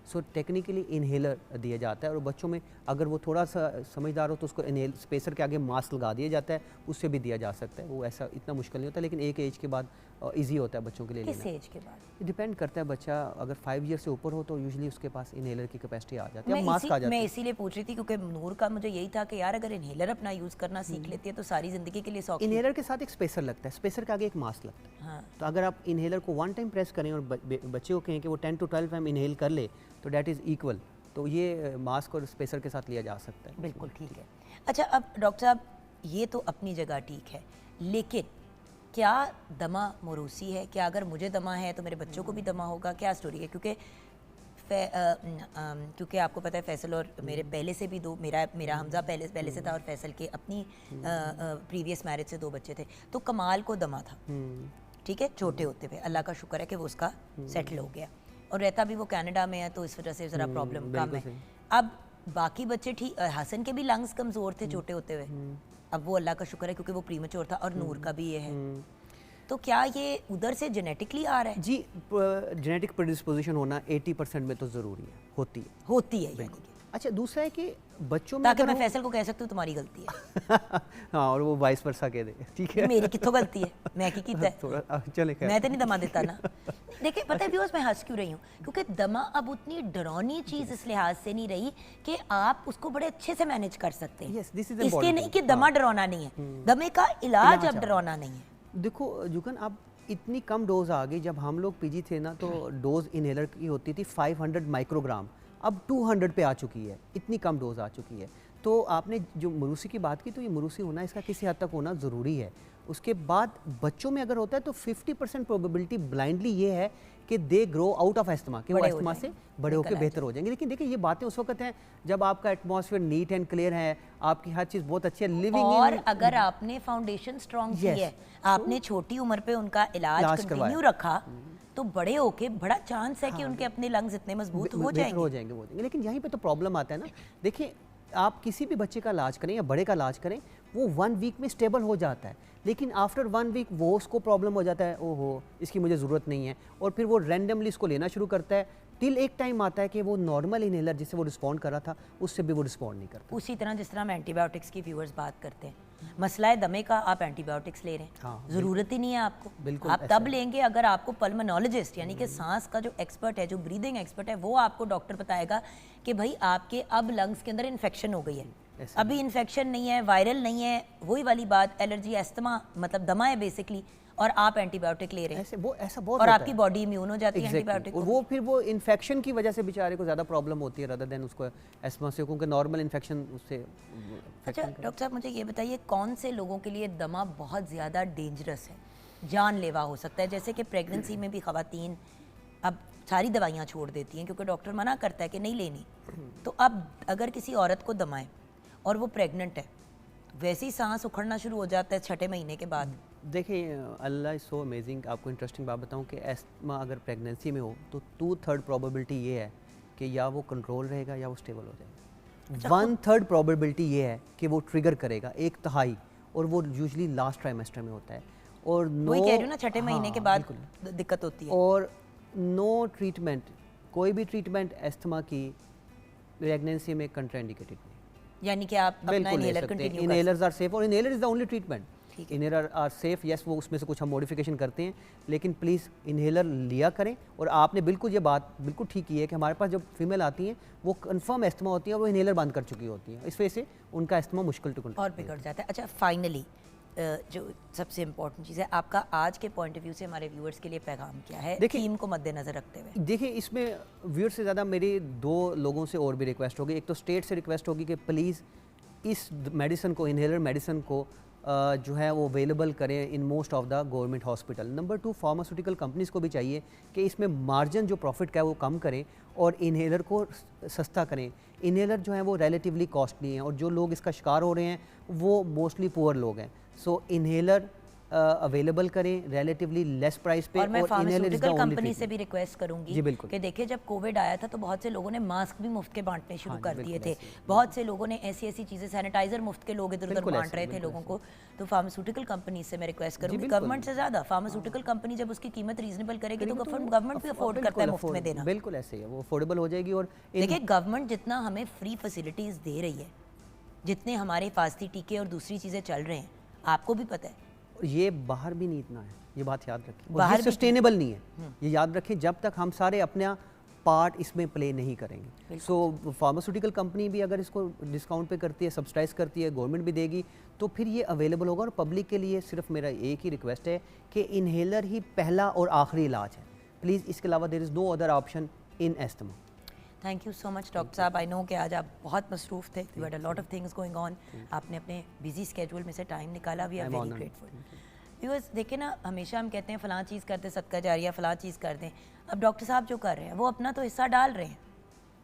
So technically inhaler दिया जाता है, और बच्चों में अगर वो थोड़ा सा समझदार हो तो उसको इन्हेल स्पेसर के आगे मास्क लगा दिया जाता है, उससे भी दिया जा सकता है। वो ऐसा इतना मुश्किल नहीं होता, लेकिन एक एज के बाद इजी होता है बच्चों के लिए। किस एज के बाद? डिपेंड करता है, बच्चा अगर 5 ईयर से ऊपर हो तो यूजुअली उसके पास इन्हेलर की कैपेसिटी आ जाती है, मास्क आ जाता है। मैं इसीलिए पूछ रही थी क्योंकि नूर का मुझे यही था कि यार अगर इन्हेलर अपना यूज़ करना सीख लेती है तो सारी ज़िंदगी के लिए सौखी। इन्हेलर के साथ एक स्पेसर लगता है, स्पेसर के आगे एक मास्क लगता है। हाँ। तो अगर आप इन्हेलर को 1 टाइम प्रेस करें और बच्चे को कहें कि वो 10 to 12 टाइम इन्हेल कर ले तो डैट इज़ इक्वल। तो ये मास्क और स्पेसर के साथ लिया जा सकता है। बिल्कुल ठीक है। अच्छा, अब डॉक्टर साहब ये तो अपनी जगह ठीक है, लेकिन क्या दमा मोरूसी है? क्या अगर मुझे दमा है तो मेरे बच्चों को भी दमा होगा? क्या स्टोरी है? क्योंकि आपको पता है फैसल और मेरे पहले से भी मेरा हमजा पहले से था, और फैसल के अपनी प्रीवियस मैरिज से 2 बच्चे थे। तो कमाल को दमा था, ठीक है, छोटे होते हुए। अल्लाह का शुक्र है कि वो उसका सेटल हो गया, और रहता भी वो कनाडा में है तो इस वजह से ज़रा प्रॉब्लम कम है। अब बाकी बच्चे ठीक, हसन के भी लंग्स कमज़ोर थे छोटे होते हुए, अब वो अल्लाह का शुक्र है क्योंकि वो प्रीमेच्योर था, और नूर का भी ये है। तो क्या ये उधर से जेनेटिकली आ रहा है? जी, जेनेटिक प्रेडिस्पोजिशन होना 80% में तो ज़रूरी है, होती है यानी कि। अच्छा, दूसरा है कि बच्चों में, ताकि मैं फैसल को कह सकती हूँ तुम्हारी गलती है हाँ, और वो वाइस वर्सा कह दे, ठीक है। मेरी कितों गलती है, मैं की कीता है, थोड़ा चले, मैं तो नहीं दमा देता ना। देखिए पता है व्यूअर्स, मैं हंस क्यों रही हूँ, क्योंकि दमा अब उतनी डरावनी चीज़ इस लिहाज से नहीं रही कि आप उसको बड़े अच्छे से मैनेज कर सकते हैं। Yes, this is इसके important नहीं कि thing। दमा डरावना नहीं है, दमे का इलाज अब डरावना नहीं है। देखो जुगन, अब इतनी कम डोज आ गई। जब हम लोग पीजी थे ना तो डोज इनहेलर की होती थी 500 माइक्रोग्राम, अब 200 पे आ चुकी है, इतनी कम डोज आ चुकी है। तो आपने जो मरूसी की बात की, तो ये मरूसी होना इसका किसी हद तक होना ज़रूरी है। उसके बाद बच्चों में अगर होता है तो 50% प्रोबेबिलिटी ब्लाइंडली ये है कि they grow out of asthma, कि वो एस्थमा से बड़े होकर बेहतर हो जाएंगे। लेकिन देखिए ये बातें उस वक्त हैं जब आपका एटमॉस्फेयर नीट एंड क्लियर है, आपकी हर चीज़ बहुत अच्छी है, लिविंग और अगर आपने फाउंडेशन स्ट्रॉन्ग की है, आपने छोटी उम्र पे उनका इलाज कंटिन्यू रखा, तो बड़े होके बड़ा चांस है कि उनके अपने लंग्स इतने मजबूत हो जाएंगे। लेकिन यहीं पे तो प्रॉब्लम आता है ना। देखिए, आप किसी भी बच्चे का इलाज करें या बड़े का इलाज करें, वो 1 वीक में स्टेबल हो जाता है, लेकिन आफ्टर 1 वीक वो उसको प्रॉब्लम हो जाता है, ओहो इसकी मुझे ज़रूरत नहीं है, और फिर वो रैंडमली इसको लेना शुरू करता है, टिल एक टाइम आता है कि वो नॉर्मल इनहेलर जिससे वो रिस्पॉन्ड कर रहा था उससे भी वो रिस्पॉन्ड नहीं करता। उसी तरह जिस तरह हम एंटीबायोटिक्स की व्यूअर्स बात करते हैं, मसला है दमे का, आप एंटीबायोटिक्स ले रहे हैं, हाँ, ज़रूरत ही नहीं है आपको। बिल्कुल आप तब लेंगे अगर आपको पल्मोनोलॉजिस्ट यानी कि सांस का जो एक्सपर्ट है, जो ब्रीदिंग एक्सपर्ट है, वो आपको डॉक्टर बताएगा कि भाई आपके अब लंग्स के अंदर इन्फेक्शन हो गई है। अभी इन्फेक्शन नहीं है, वायरल नहीं है, वही वाली बात, एलर्जी, एस्थमा मतलब दमा है बेसिकली, और आप एंटीबायोटिक ले रहे हैं, ऐसा बहुत और आपकी बॉडी इम्यून हो जाती है एंटीबायोटिक, और वो फिर वो इन्फेक्शन की वजह से बेचारे को ज़्यादा प्रॉब्लम होती है रादर देन उसको एस्थमा से, क्योंकि नॉर्मल इन्फेक्शन उससे। अच्छा डॉक्टर साहब, मुझे ये बताइए कौन से लोगों के लिए दमा बहुत ज़्यादा डेंजरस है, जानलेवा हो सकता है? जैसे कि प्रेगनेंसी में भी ख़वातीन अब सारी दवाइयाँ छोड़ देती हैं क्योंकि डॉक्टर मना करता है कि नहीं लेनी। तो अब अगर किसी औरत को दमा है और वो प्रेग्नेंट है, वैसे ही सांस उखड़ना शुरू हो जाता है 6ठे महीने के बाद। देखिए, अल्लाह इज़ सो अमेजिंग। आपको इंटरेस्टिंग बात बताऊं कि एस्थमा अगर प्रेगनेंसी में हो तो 2/3 प्रोबेबिलिटी ये है कि या वो कंट्रोल रहेगा या वो स्टेबल हो जाएगा। 1/3 प्रोबेबिलिटी ये है कि वो ट्रिगर करेगा, 1/3, और वो यूजुअली लास्ट ट्राइमेस्टर में होता है। और वही कह रही हूँ ना, 6ठे महीने के बाद दिक्कत होती है। और नो ट्रीटमेंट, कोई भी ट्रीटमेंट एस्थमा की प्रेगनेंसी में कंट्राइंडिकेटेड नहीं, यानी कि आप अपना inhaler continue. Inhalers are safe, और inhaler is the only treatment. Inhaler are safe, yes, वो उसमें से कुछ हम मॉडिफिकेशन करते हैं, लेकिन प्लीज़ इनहेलर लिया करें। और आपने बिल्कुल ये बात बिल्कुल ठीक की है कि हमारे पास जब फीमेल आती हैं वो कंफर्म एस्थमा होती है और वो इनहेलर बंद कर चुकी होती हैं, इस वजह से उनका एस्थमा मुश्किल टू कंट्रोल और बिगड़ जाता है। अच्छा, फाइनली जो सबसे इम्पोर्टेंट चीज़ है, आपका आज के पॉइंट ऑफ व्यू से हमारे व्यूअर्स के लिए पैगाम क्या है, थीम को मद्देनजर रखते हुए? देखिए, इसमें व्यूअर्स से ज़्यादा मेरी 2 लोगों से और भी रिक्वेस्ट होगी। एक तो स्टेट से रिक्वेस्ट होगी कि प्लीज़ इस मेडिसिन को, इनहेलर मेडिसिन को जो है वो अवेलेबल करें in most of the government hospital. Number 2, pharmaceutical companies को भी चाहिए कि इसमें मार्जिन जो प्रॉफिट का है वो कम करें और इनहेलर को सस्ता करें। इनहेलर जो है वो रिलेटिवली कॉस्टली हैं, और जो लोग इसका शिकार हो रहे हैं वो मोस्टली पुअर लोग हैं। सो इनहेलर अवेलेबल करें रिलेटिवली लेस प्राइस पे। और मैं फार्मास्यूटिकल कंपनी से भी रिक्वेस्ट करूंगी जी बिल्कुल कि देखिए जब कोविड आया था तो बहुत से लोगों ने मास्क भी मुफ्त के बांटने शुरू कर दिए थे, बहुत से लोगों ने ऐसी चीज़ें, सैनिटाइजर मुफ्त के लोग इधर उधर बांट रहे थे लोगों को। तो फार्मास्यूटिकल कंपनी से मैं रिक्वेस्ट करूंगी, गवर्नमेंट से ज़्यादा फार्मास्यूटिकल कंपनी जब उसकी कीमत रीजनेबल करेगी तो गवर्नमेंट भी अफोर्ड करता है मुफ्त में देना। बिल्कुल ऐसे ही है, वो अफोर्डेबल हो जाएगी। और देखिए गवर्नमेंट जितना हमें फ्री फैसिलिटीज़ दे रही है, जितने हमारे हिफाजती टीके और दूसरी चीज़ें चल रहे हैं, आपको भी पता है ये बाहर भी नहीं इतना है, ये बात याद रखें, बाहर सस्टेनेबल नहीं है, ये याद रखें जब तक हम सारे अपना पार्ट इसमें प्ले नहीं करेंगे। सो फार्मास्यूटिकल कंपनी भी अगर इसको डिस्काउंट पे करती है, सब्सिडाइज करती है, गवर्नमेंट भी देगी, तो फिर ये अवेलेबल होगा। और पब्लिक के लिए सिर्फ मेरा एक ही रिक्वेस्ट है कि इनहेलर ही पहला और आखिरी इलाज है, प्लीज़। इसके अलावा there is no other option in asthma. Thank you so much doctor साहब। आई नो कि आज आप बहुत मसरूफ़ थे, you had a lot of things going on, आपने अपने बिजी स्केड्यूल में से टाइम निकाला, we are very grateful. Viewers देखिए ना, हमेशा हम कहते हैं फ़लाँ चीज़ करते सदका जारिया, फ़लाँ चीज़ कर दें। अब डॉक्टर साहब जो कर रहे हैं वो अपना तो हिस्सा डाल रहे हैं।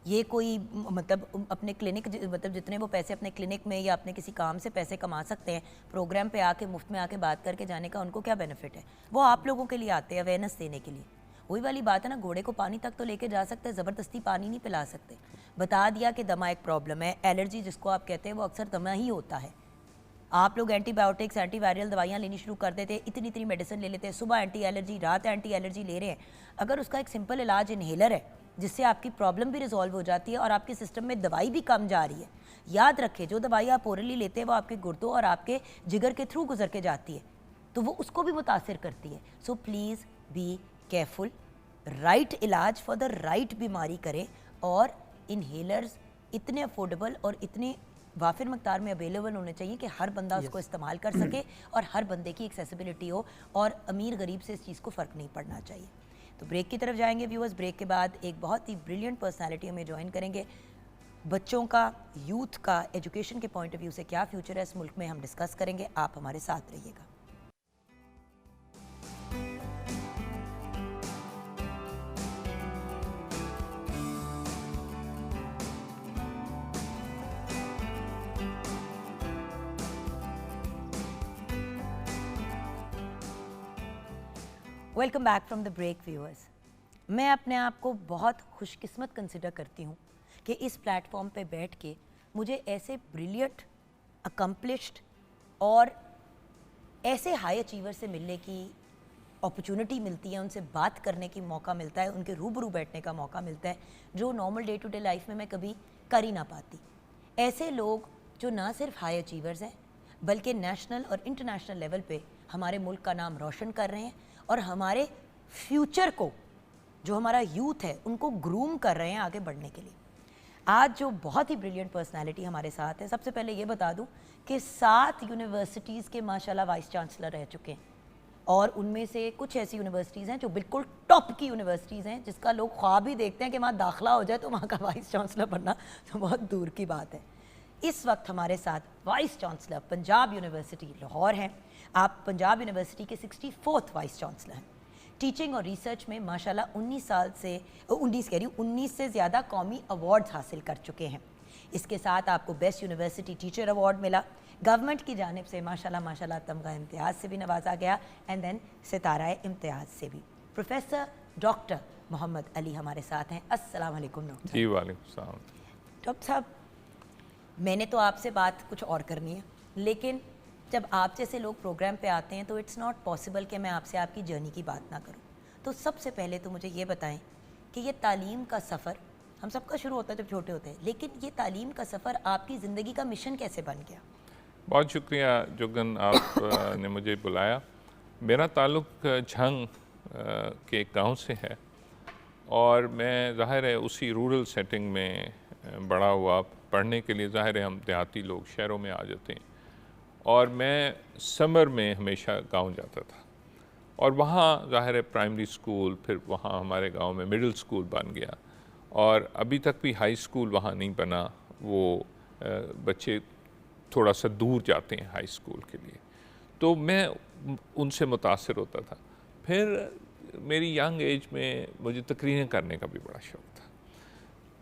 ये कोई मतलब अपने क्लिनिक, मतलब जितने वो पैसे अपने क्लिनिक में या अपने किसी काम से पैसे कमा सकते हैं, प्रोग्राम पे आके मुफ्त में आके बात करके जाने का उनको क्या बेनिफिट है? वो आप लोगों के लिए आते हैं अवेयरनेस देने के लिए। वही वाली बात है ना, घोड़े को पानी तक तो लेके जा सकते हैं, ज़बरदस्ती पानी नहीं पिला सकते। बता दिया कि दमा एक प्रॉब्लम है, एलर्जी जिसको आप कहते हैं वो अक्सर दमा ही होता है। आप लोग एंटीबायोटिक्स, एंटीवायरल दवाइयाँ लेनी शुरू कर देते हैं, इतनी इतनी मेडिसिन ले लेते हैं, सुबह एंटी एलर्जी, रात एंटी एलर्जी ले रहे हैं। अगर उसका एक सिंपल इलाज इन्हेलर है जिससे आपकी प्रॉब्लम भी रिजॉल्व हो जाती है और आपके सिस्टम में दवाई भी कम जा रही है। याद रखें, जो दवाई आप ओरली लेते हैं वो आपके गुर्दों और आपके जिगर के थ्रू गुजर के जाती है, तो वो उसको भी मुतासिर करती है। So please be careful, right इलाज फॉर द राइट बीमारी करें। और इन्हेलर्स इतने अफोर्डेबल और इतने वाफिर मकदार में अवेलेबल होने चाहिए कि हर बंदा उसको इस्तेमाल कर सके और हर बंदे की एक्सेसिबिलिटी हो, और अमीर गरीब से इस चीज़ को फ़र्क नहीं पड़ना चाहिए। तो ब्रेक की तरफ जाएंगे व्यूअर्स। ब्रेक के बाद एक बहुत ही ब्रिलियंट पर्सनैलिटी हमें ज्वाइन करेंगे। बच्चों का, यूथ का, एजुकेशन के पॉइंट ऑफ व्यू से क्या फ्यूचर है इस मुल्क में, हम डिस्कस करेंगे। आप हमारे साथ रहिएगा। Welcome back from the break viewers. मैं अपने आप को बहुत खुशकिस्मत कंसिडर करती हूँ कि इस प्लेटफॉर्म पे बैठ के मुझे ऐसे ब्रिलियंट, अकम्पलिश्ड और ऐसे हाई अचीवर से मिलने की अपॉर्चुनिटी मिलती है, उनसे बात करने की मौका मिलता है, उनके रूबरू बैठने का मौका मिलता है, जो normal day to day life में मैं कभी कर ही ना पाती। ऐसे लोग जो ना सिर्फ हाई अचीवर्स हैं बल्कि नेशनल और इंटरनेशनल लेवल पे हमारे मुल्क का नाम रोशन कर रहे हैं और हमारे फ्यूचर को, जो हमारा यूथ है, उनको ग्रूम कर रहे हैं आगे बढ़ने के लिए। आज जो बहुत ही ब्रिलियंट पर्सनालिटी हमारे साथ है, सबसे पहले ये बता दूं कि 7 यूनिवर्सिटीज़ के माशाल्लाह वाइस चांसलर रह चुके हैं, और उनमें से कुछ ऐसी यूनिवर्सिटीज़ हैं जो बिल्कुल टॉप की यूनिवर्सिटीज़ हैं, जिसका लोग ख्वाब ही देखते हैं कि वहाँ दाखिला हो जाए तो वहाँ का वाइस चांसलर बनना तो बहुत दूर की बात है। इस वक्त हमारे साथ vice chancellor Punjab university Lahore हैं। आप पंजाब यूनिवर्सिटी के 64th वाइस चांसलर हैं। टीचिंग और रिसर्च में माशाल्लाह 19 से ज़्यादा कौमी अवार्ड्स हासिल कर चुके हैं। इसके साथ आपको बेस्ट यूनिवर्सिटी टीचर अवार्ड मिला, गवर्नमेंट की जानिब से माशाल्लाह तमगा इम्तियाज़ से भी नवाजा गया, एंड देन सितारा इम्तियाज़ से भी। प्रोफेसर डॉक्टर मोहम्मद अली हमारे साथ हैं। अस्सलाम वालेकुम डॉक्टर। जी वालेकुम सलाम। डॉक्टर साहब, मैंने तो आपसे बात कुछ और करनी है, लेकिन जब आप जैसे लोग प्रोग्राम पे आते हैं तो इट्स नॉट पॉसिबल कि मैं आपसे आपकी जर्नी की बात ना करूं। तो सबसे पहले तो मुझे ये बताएं कि ये तालीम का सफ़र हम सबका शुरू होता है जब छोटे होते हैं, लेकिन ये तालीम का सफ़र आपकी ज़िंदगी का मिशन कैसे बन गया? बहुत शुक्रिया जुगन, आप ने मुझे बुलाया। मेरा ताल्लुक़ झंग के गांव से है और मैं ज़ाहिर है उसी रूरल सेटिंग में बड़ा हुआ। पढ़ने के लिए ज़ाहिर है हम देहाती लोग शहरों में आ जाते हैं, और मैं समर में हमेशा गांव जाता था, और वहाँ ज़ाहिर है प्राइमरी स्कूल, फिर वहाँ हमारे गांव में मिडिल स्कूल बन गया, और अभी तक भी हाई स्कूल वहाँ नहीं बना। वो बच्चे थोड़ा सा दूर जाते हैं हाई स्कूल के लिए, तो मैं उनसे मुतासिर होता था। फिर मेरी यंग एज में मुझे तकरीरें करने का भी बड़ा शौक़ था।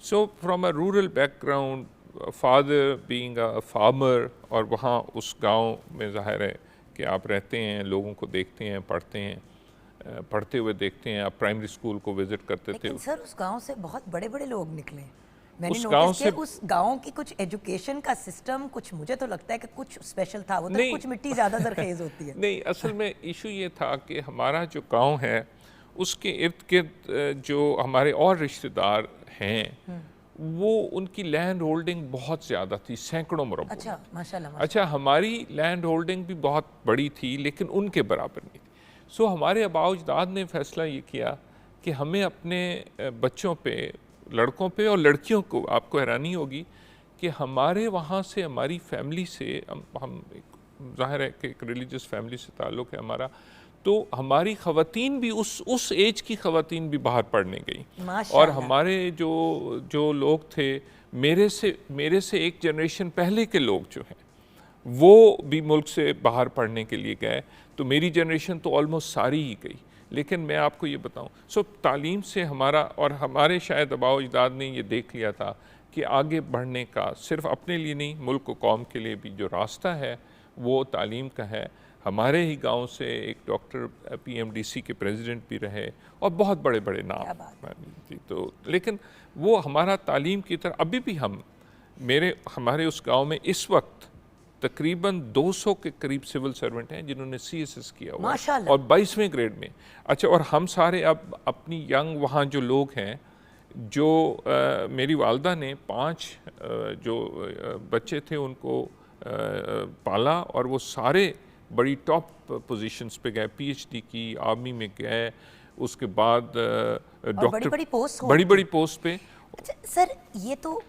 So from a rural background, father being a farmer, और वहाँ उस गांव में ज़ाहिर है कि आप रहते हैं, लोगों को देखते हैं, पढ़ते हैं, पढ़ते हुए देखते हैं। आप प्राइमरी स्कूल को विजिट करते थे। लेकिन सर उस गांव से बहुत बड़े बड़े लोग निकले। मैंने उस गांव नोटिस किया से उस गांव की कुछ एजुकेशन का सिस्टम कुछ, मुझे तो लगता है कि कुछ स्पेशल था। वो तो कुछ मिट्टी ज़्यादा जरखेज होती है। नहीं, असल में इशू ये था कि हमारा जो गांव है उसके इर्द गिर्द जो हमारे और रिश्तेदार हैं वो उनकी लैंड होल्डिंग बहुत ज़्यादा थी, सैकड़ों मुरब्बों। अच्छा, माशाल्लाह। अच्छा, हमारी लैंड होल्डिंग भी बहुत बड़ी थी लेकिन उनके बराबर नहीं थी। सो हमारे आबाओ अजदाद ने फैसला ये किया कि हमें अपने बच्चों पे, लड़कों पे और लड़कियों को, आपको हैरानी होगी कि हमारे वहाँ से, हमारी फैमिली से, हम ज़ाहिर है कि एक रिलीजियस फैमिली से ताल्लुक़ है हमारा, तो हमारी ख़वातीन भी उस एज की ख़वातीन भी बाहर पढ़ने गई। और हमारे जो लोग थे, मेरे से एक जनरेशन पहले के लोग जो हैं वो भी मुल्क से बाहर पढ़ने के लिए गए। तो मेरी जनरेशन तो ऑलमोस्ट सारी ही गई। लेकिन मैं आपको ये बताऊं, तालीम से हमारा और हमारे शायद आबाओ अजदाद ने ये देख लिया था कि आगे बढ़ने का सिर्फ अपने लिए नहीं, मुल्क व कौम के लिए भी जो रास्ता है वो तालीम का है। हमारे ही गांव से एक डॉक्टर PMDC के प्रेसिडेंट भी रहे और बहुत बड़े बड़े नाम जी। तो लेकिन वो हमारा तालीम की तरह अभी भी हमारे उस गांव में इस वक्त तकरीबन 200 के करीब सिविल सर्वेंट हैं जिन्होंने CSS किया हुआ है और 22वें ग्रेड में। अच्छा, और हम सारे अब अपनी यंग वहाँ जो लोग हैं, जो मेरी वालदा ने 5 जो बच्चे थे उनको पाला और वो सारे बड़ी टॉप पोजीशंस पे गए, PhD की, आर्मी में गए, उसके बाद डॉक्टर, बड़ी बड़ी पोस्ट पे। अच्छा सर, ये तो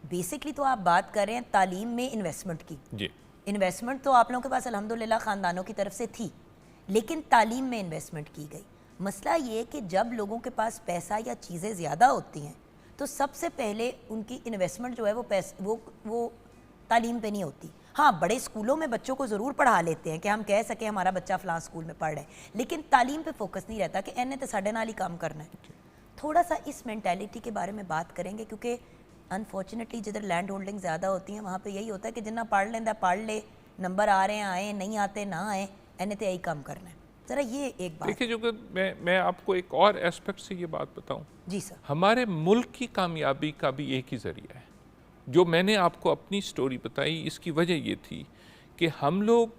बेसिकली तो आप बात कर रहे हैं तालीम में इन्वेस्टमेंट की। जी, इन्वेस्टमेंट तो आप लोगों के पास अल्हम्दुलिल्लाह ख़ानदानों की तरफ से थी, लेकिन तालीम में इन्वेस्टमेंट की गई। मसला ये है कि जब लोगों के पास पैसा या चीज़ें ज़्यादा होती हैं तो सबसे पहले उनकी इन्वेस्टमेंट जो है वो तालीम पे नहीं होती। हाँ, बड़े स्कूलों में बच्चों को ज़रूर पढ़ा लेते हैं कि हम कह सकें हमारा बच्चा फ़लाँ स्कूल में पढ़ रहा है, लेकिन तालीम पे फोकस नहीं रहता कि इन्हें तो साढ़े नाल ही काम करना है। थोड़ा सा इस मैंटेलिटी के बारे में बात करेंगे, क्योंकि अनफॉर्चुनेटली जिधर लैंड होल्डिंग ज़्यादा होती हैं वहाँ पे यही होता है कि जितना पढ़ लेंदा पढ़ ले, नंबर आ रहे हैं आए, नहीं आते ना आए, इन्हें तो यही काम करना है। ज़रा ये एक बात देखिए, जो मैं आपको एक और एस्पेक्ट से ये बात बताऊं। जी सर। हमारे मुल्क की कामयाबी का भी एक ही ज़रिया है। जो मैंने आपको अपनी स्टोरी बताई, इसकी वजह ये थी कि हम लोग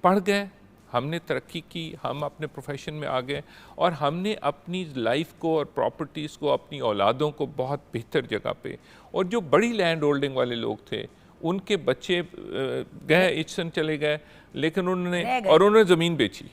पढ़ गए, हमने तरक्की की, हम अपने प्रोफेशन में आ गए और हमने अपनी लाइफ को और प्रॉपर्टीज़ को, अपनी औलादों को बहुत बेहतर जगह पे, और जो बड़ी लैंड होल्डिंग वाले लोग थे उनके बच्चे गए, इचसन चले गए, लेकिन उन्होंने ज़मीन बेची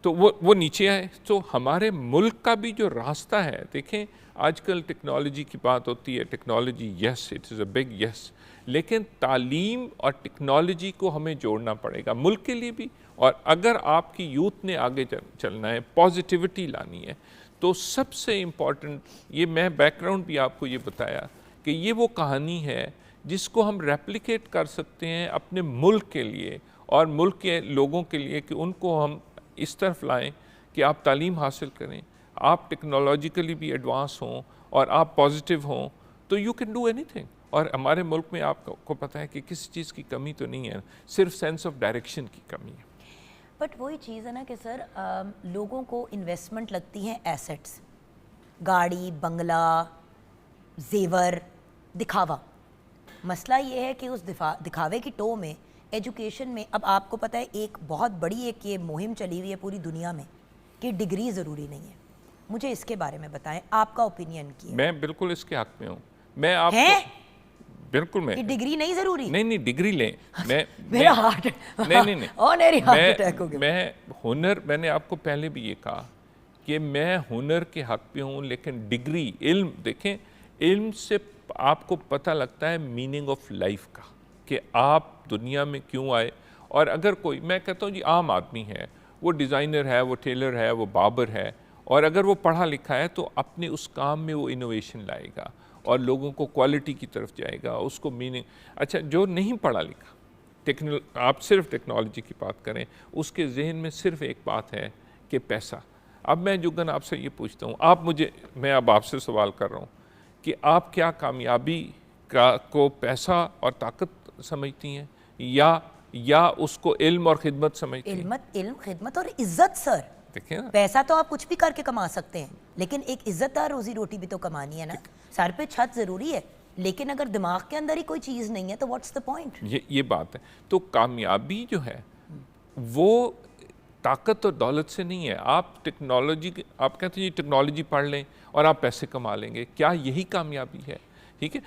तो वो नीचे आए। तो हमारे मुल्क का भी जो रास्ता है, देखें आजकल टेक्नोलॉजी की बात होती है, technology yes, it is a big yes, लेकिन तालीम और टेक्नोलॉजी को हमें जोड़ना पड़ेगा मुल्क के लिए भी। और अगर आपकी यूथ ने आगे चलना है, पॉजिटिविटी लानी है, तो सबसे इम्पॉर्टेंट, ये मैं बैकग्राउंड भी आपको ये बताया कि ये वो कहानी है जिसको हम रेप्लिकेट कर सकते हैं अपने मुल्क के लिए और मुल्क के लोगों के लिए, कि उनको हम इस तरफ लाएं कि आप तालीम हासिल करें, आप टेक्नोलॉजिकली भी एडवांस हों और आप पॉजिटिव हों, तो यू कैन डू एनीथिंग। और हमारे मुल्क में आपको पता है कि किसी चीज़ की कमी तो नहीं है, सिर्फ सेंस ऑफ डायरेक्शन की कमी है। बट वही चीज़ है ना कि सर लोगों को इन्वेस्टमेंट लगती हैं एसेट्स, गाड़ी, बंगला, जेवर, दिखावा। मसला ये है कि उस दिखावे की टो में एजुकेशन में, अब आपको पता है एक बहुत बड़ी एक ये मुहिम चली हुई है पूरी दुनिया में कि डिग्री ज़रूरी नहीं है। मुझे इसके बारे में बताएं, आपका ओपिनियन की। मैं बिल्कुल इसके हक में हूँ। मैं आपको बिल्कुल, मैं डिग्री नहीं ज़रूरी, नहीं डिग्री लें। मेरा हार्ट नहीं और मेरी हार्ट अटैक हो गया। मैं हुनर, मैंने आपको पहले भी ये कहा कि मैं हुनर के हक पे हूँ, लेकिन डिग्री, इल्म, देखें इल्म से आपको पता लगता है मीनिंग ऑफ लाइफ का, कि आप दुनिया में क्यों आए। और अगर कोई, मैं कहता हूँ जी, आम आदमी है, वो डिज़ाइनर है, वो टेलर है, वो बाबर है, और अगर वो पढ़ा लिखा है तो अपने उस काम में वो इनोवेशन लाएगा और लोगों को क्वालिटी की तरफ जाएगा, उसको मीनिंग। अच्छा, जो नहीं पढ़ा लिखा, आप सिर्फ टेक्नोलॉजी की बात करें, उसके जहन में सिर्फ एक बात है कि पैसा। अब मैं जुगन आपसे ये पूछता हूँ, मैं अब आपसे सवाल कर रहा हूँ कि आप क्या कामयाबी को पैसा और ताकत समझती हैं, या या उसको इल्म और खिदमत समझती हैं? इल्म, खिदमत और इज्जत सर। देखिए ना, पैसा तो आप कुछ भी करके कमा सकते हैं, लेकिन एक इज्जतदार रोजी रोटी भी तो कमानी है ना। सर पे छत जरूरी है, लेकिन अगर दिमाग के अंदर ही कोई चीज़ नहीं है तो व्हाट्स द पॉइंट। ये बात है। तो कामयाबी जो है वो ताकत और दौलत से नहीं है। आप टेक्नोलॉजी, आप कहते हैं टेक्नोलॉजी पढ़ लें और आप पैसे कमा लेंगे, क्या यही कामयाबी है? ठीक है,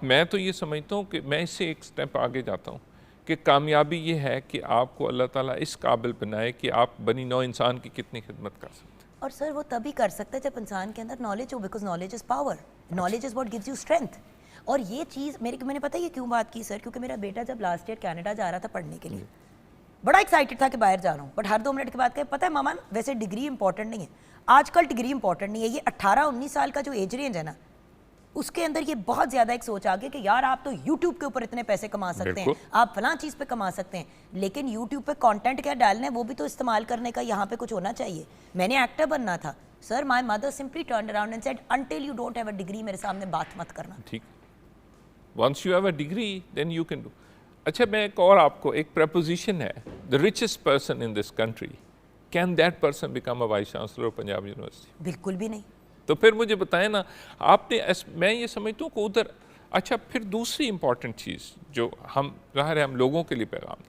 मैं तो ये समझता हूँ कि मैं इससे एक स्टेप आगे जाता हूँ कि कामयाबी ये है कि आपको अल्लाह ताला इस काबिल बनाए कि आप बनी नौ इंसान की कितनी खिदमत कर सकते हैं। और सर वो तभी कर सकते हैं जब इंसान के अंदर नॉलेज हो, because knowledge is power, knowledge is what gives you strength. और ये चीज़ मैंने पता है ये क्यों बात की सर, क्योंकि मेरा बेटा जब लास्ट ईयर कनाडा जा रहा था पढ़ने के लिए, बड़ा एक्साइटेड था कि बाहर जा रहा हूँ, बट हर 2 मिनट के बाद कहे पता है मामा वैसे डिग्री इंपॉर्टेंट नहीं है, आजकल डिग्री इंपॉर्टेंट नहीं है। ये 18-19 साल का जो एज रेंज है ना, उसके अंदर ये बहुत ज़्यादा एक सोच आ गई कि यार आप तो YouTube के ऊपर इतने पैसे कमा सकते हैं, आप फलां चीज़ पे कमा सकते हैं, लेकिन YouTube पे कंटेंट क्या डालना है वो भी तो इस्तेमाल करने का यहाँ पे कुछ होना चाहिए। मैंने एक्टर बनना था sir, my mother simply turned around and said until you don't have a degree मेरे सामने बात मत करना। ठीक, once you have a degree then you can do. अच्छा, मैं एक और आपको एक प्रपोजिशन है, the richest person in this country, can that person become a vice chancellor of Punjab university? बिल्कुल भी नहीं। तो फिर मुझे बताएं ना आपने, मैं ये समझता हूँ कि उधर। अच्छा, फिर दूसरी इंपॉर्टेंट चीज़ जो हम लोगों के लिए पैगाम,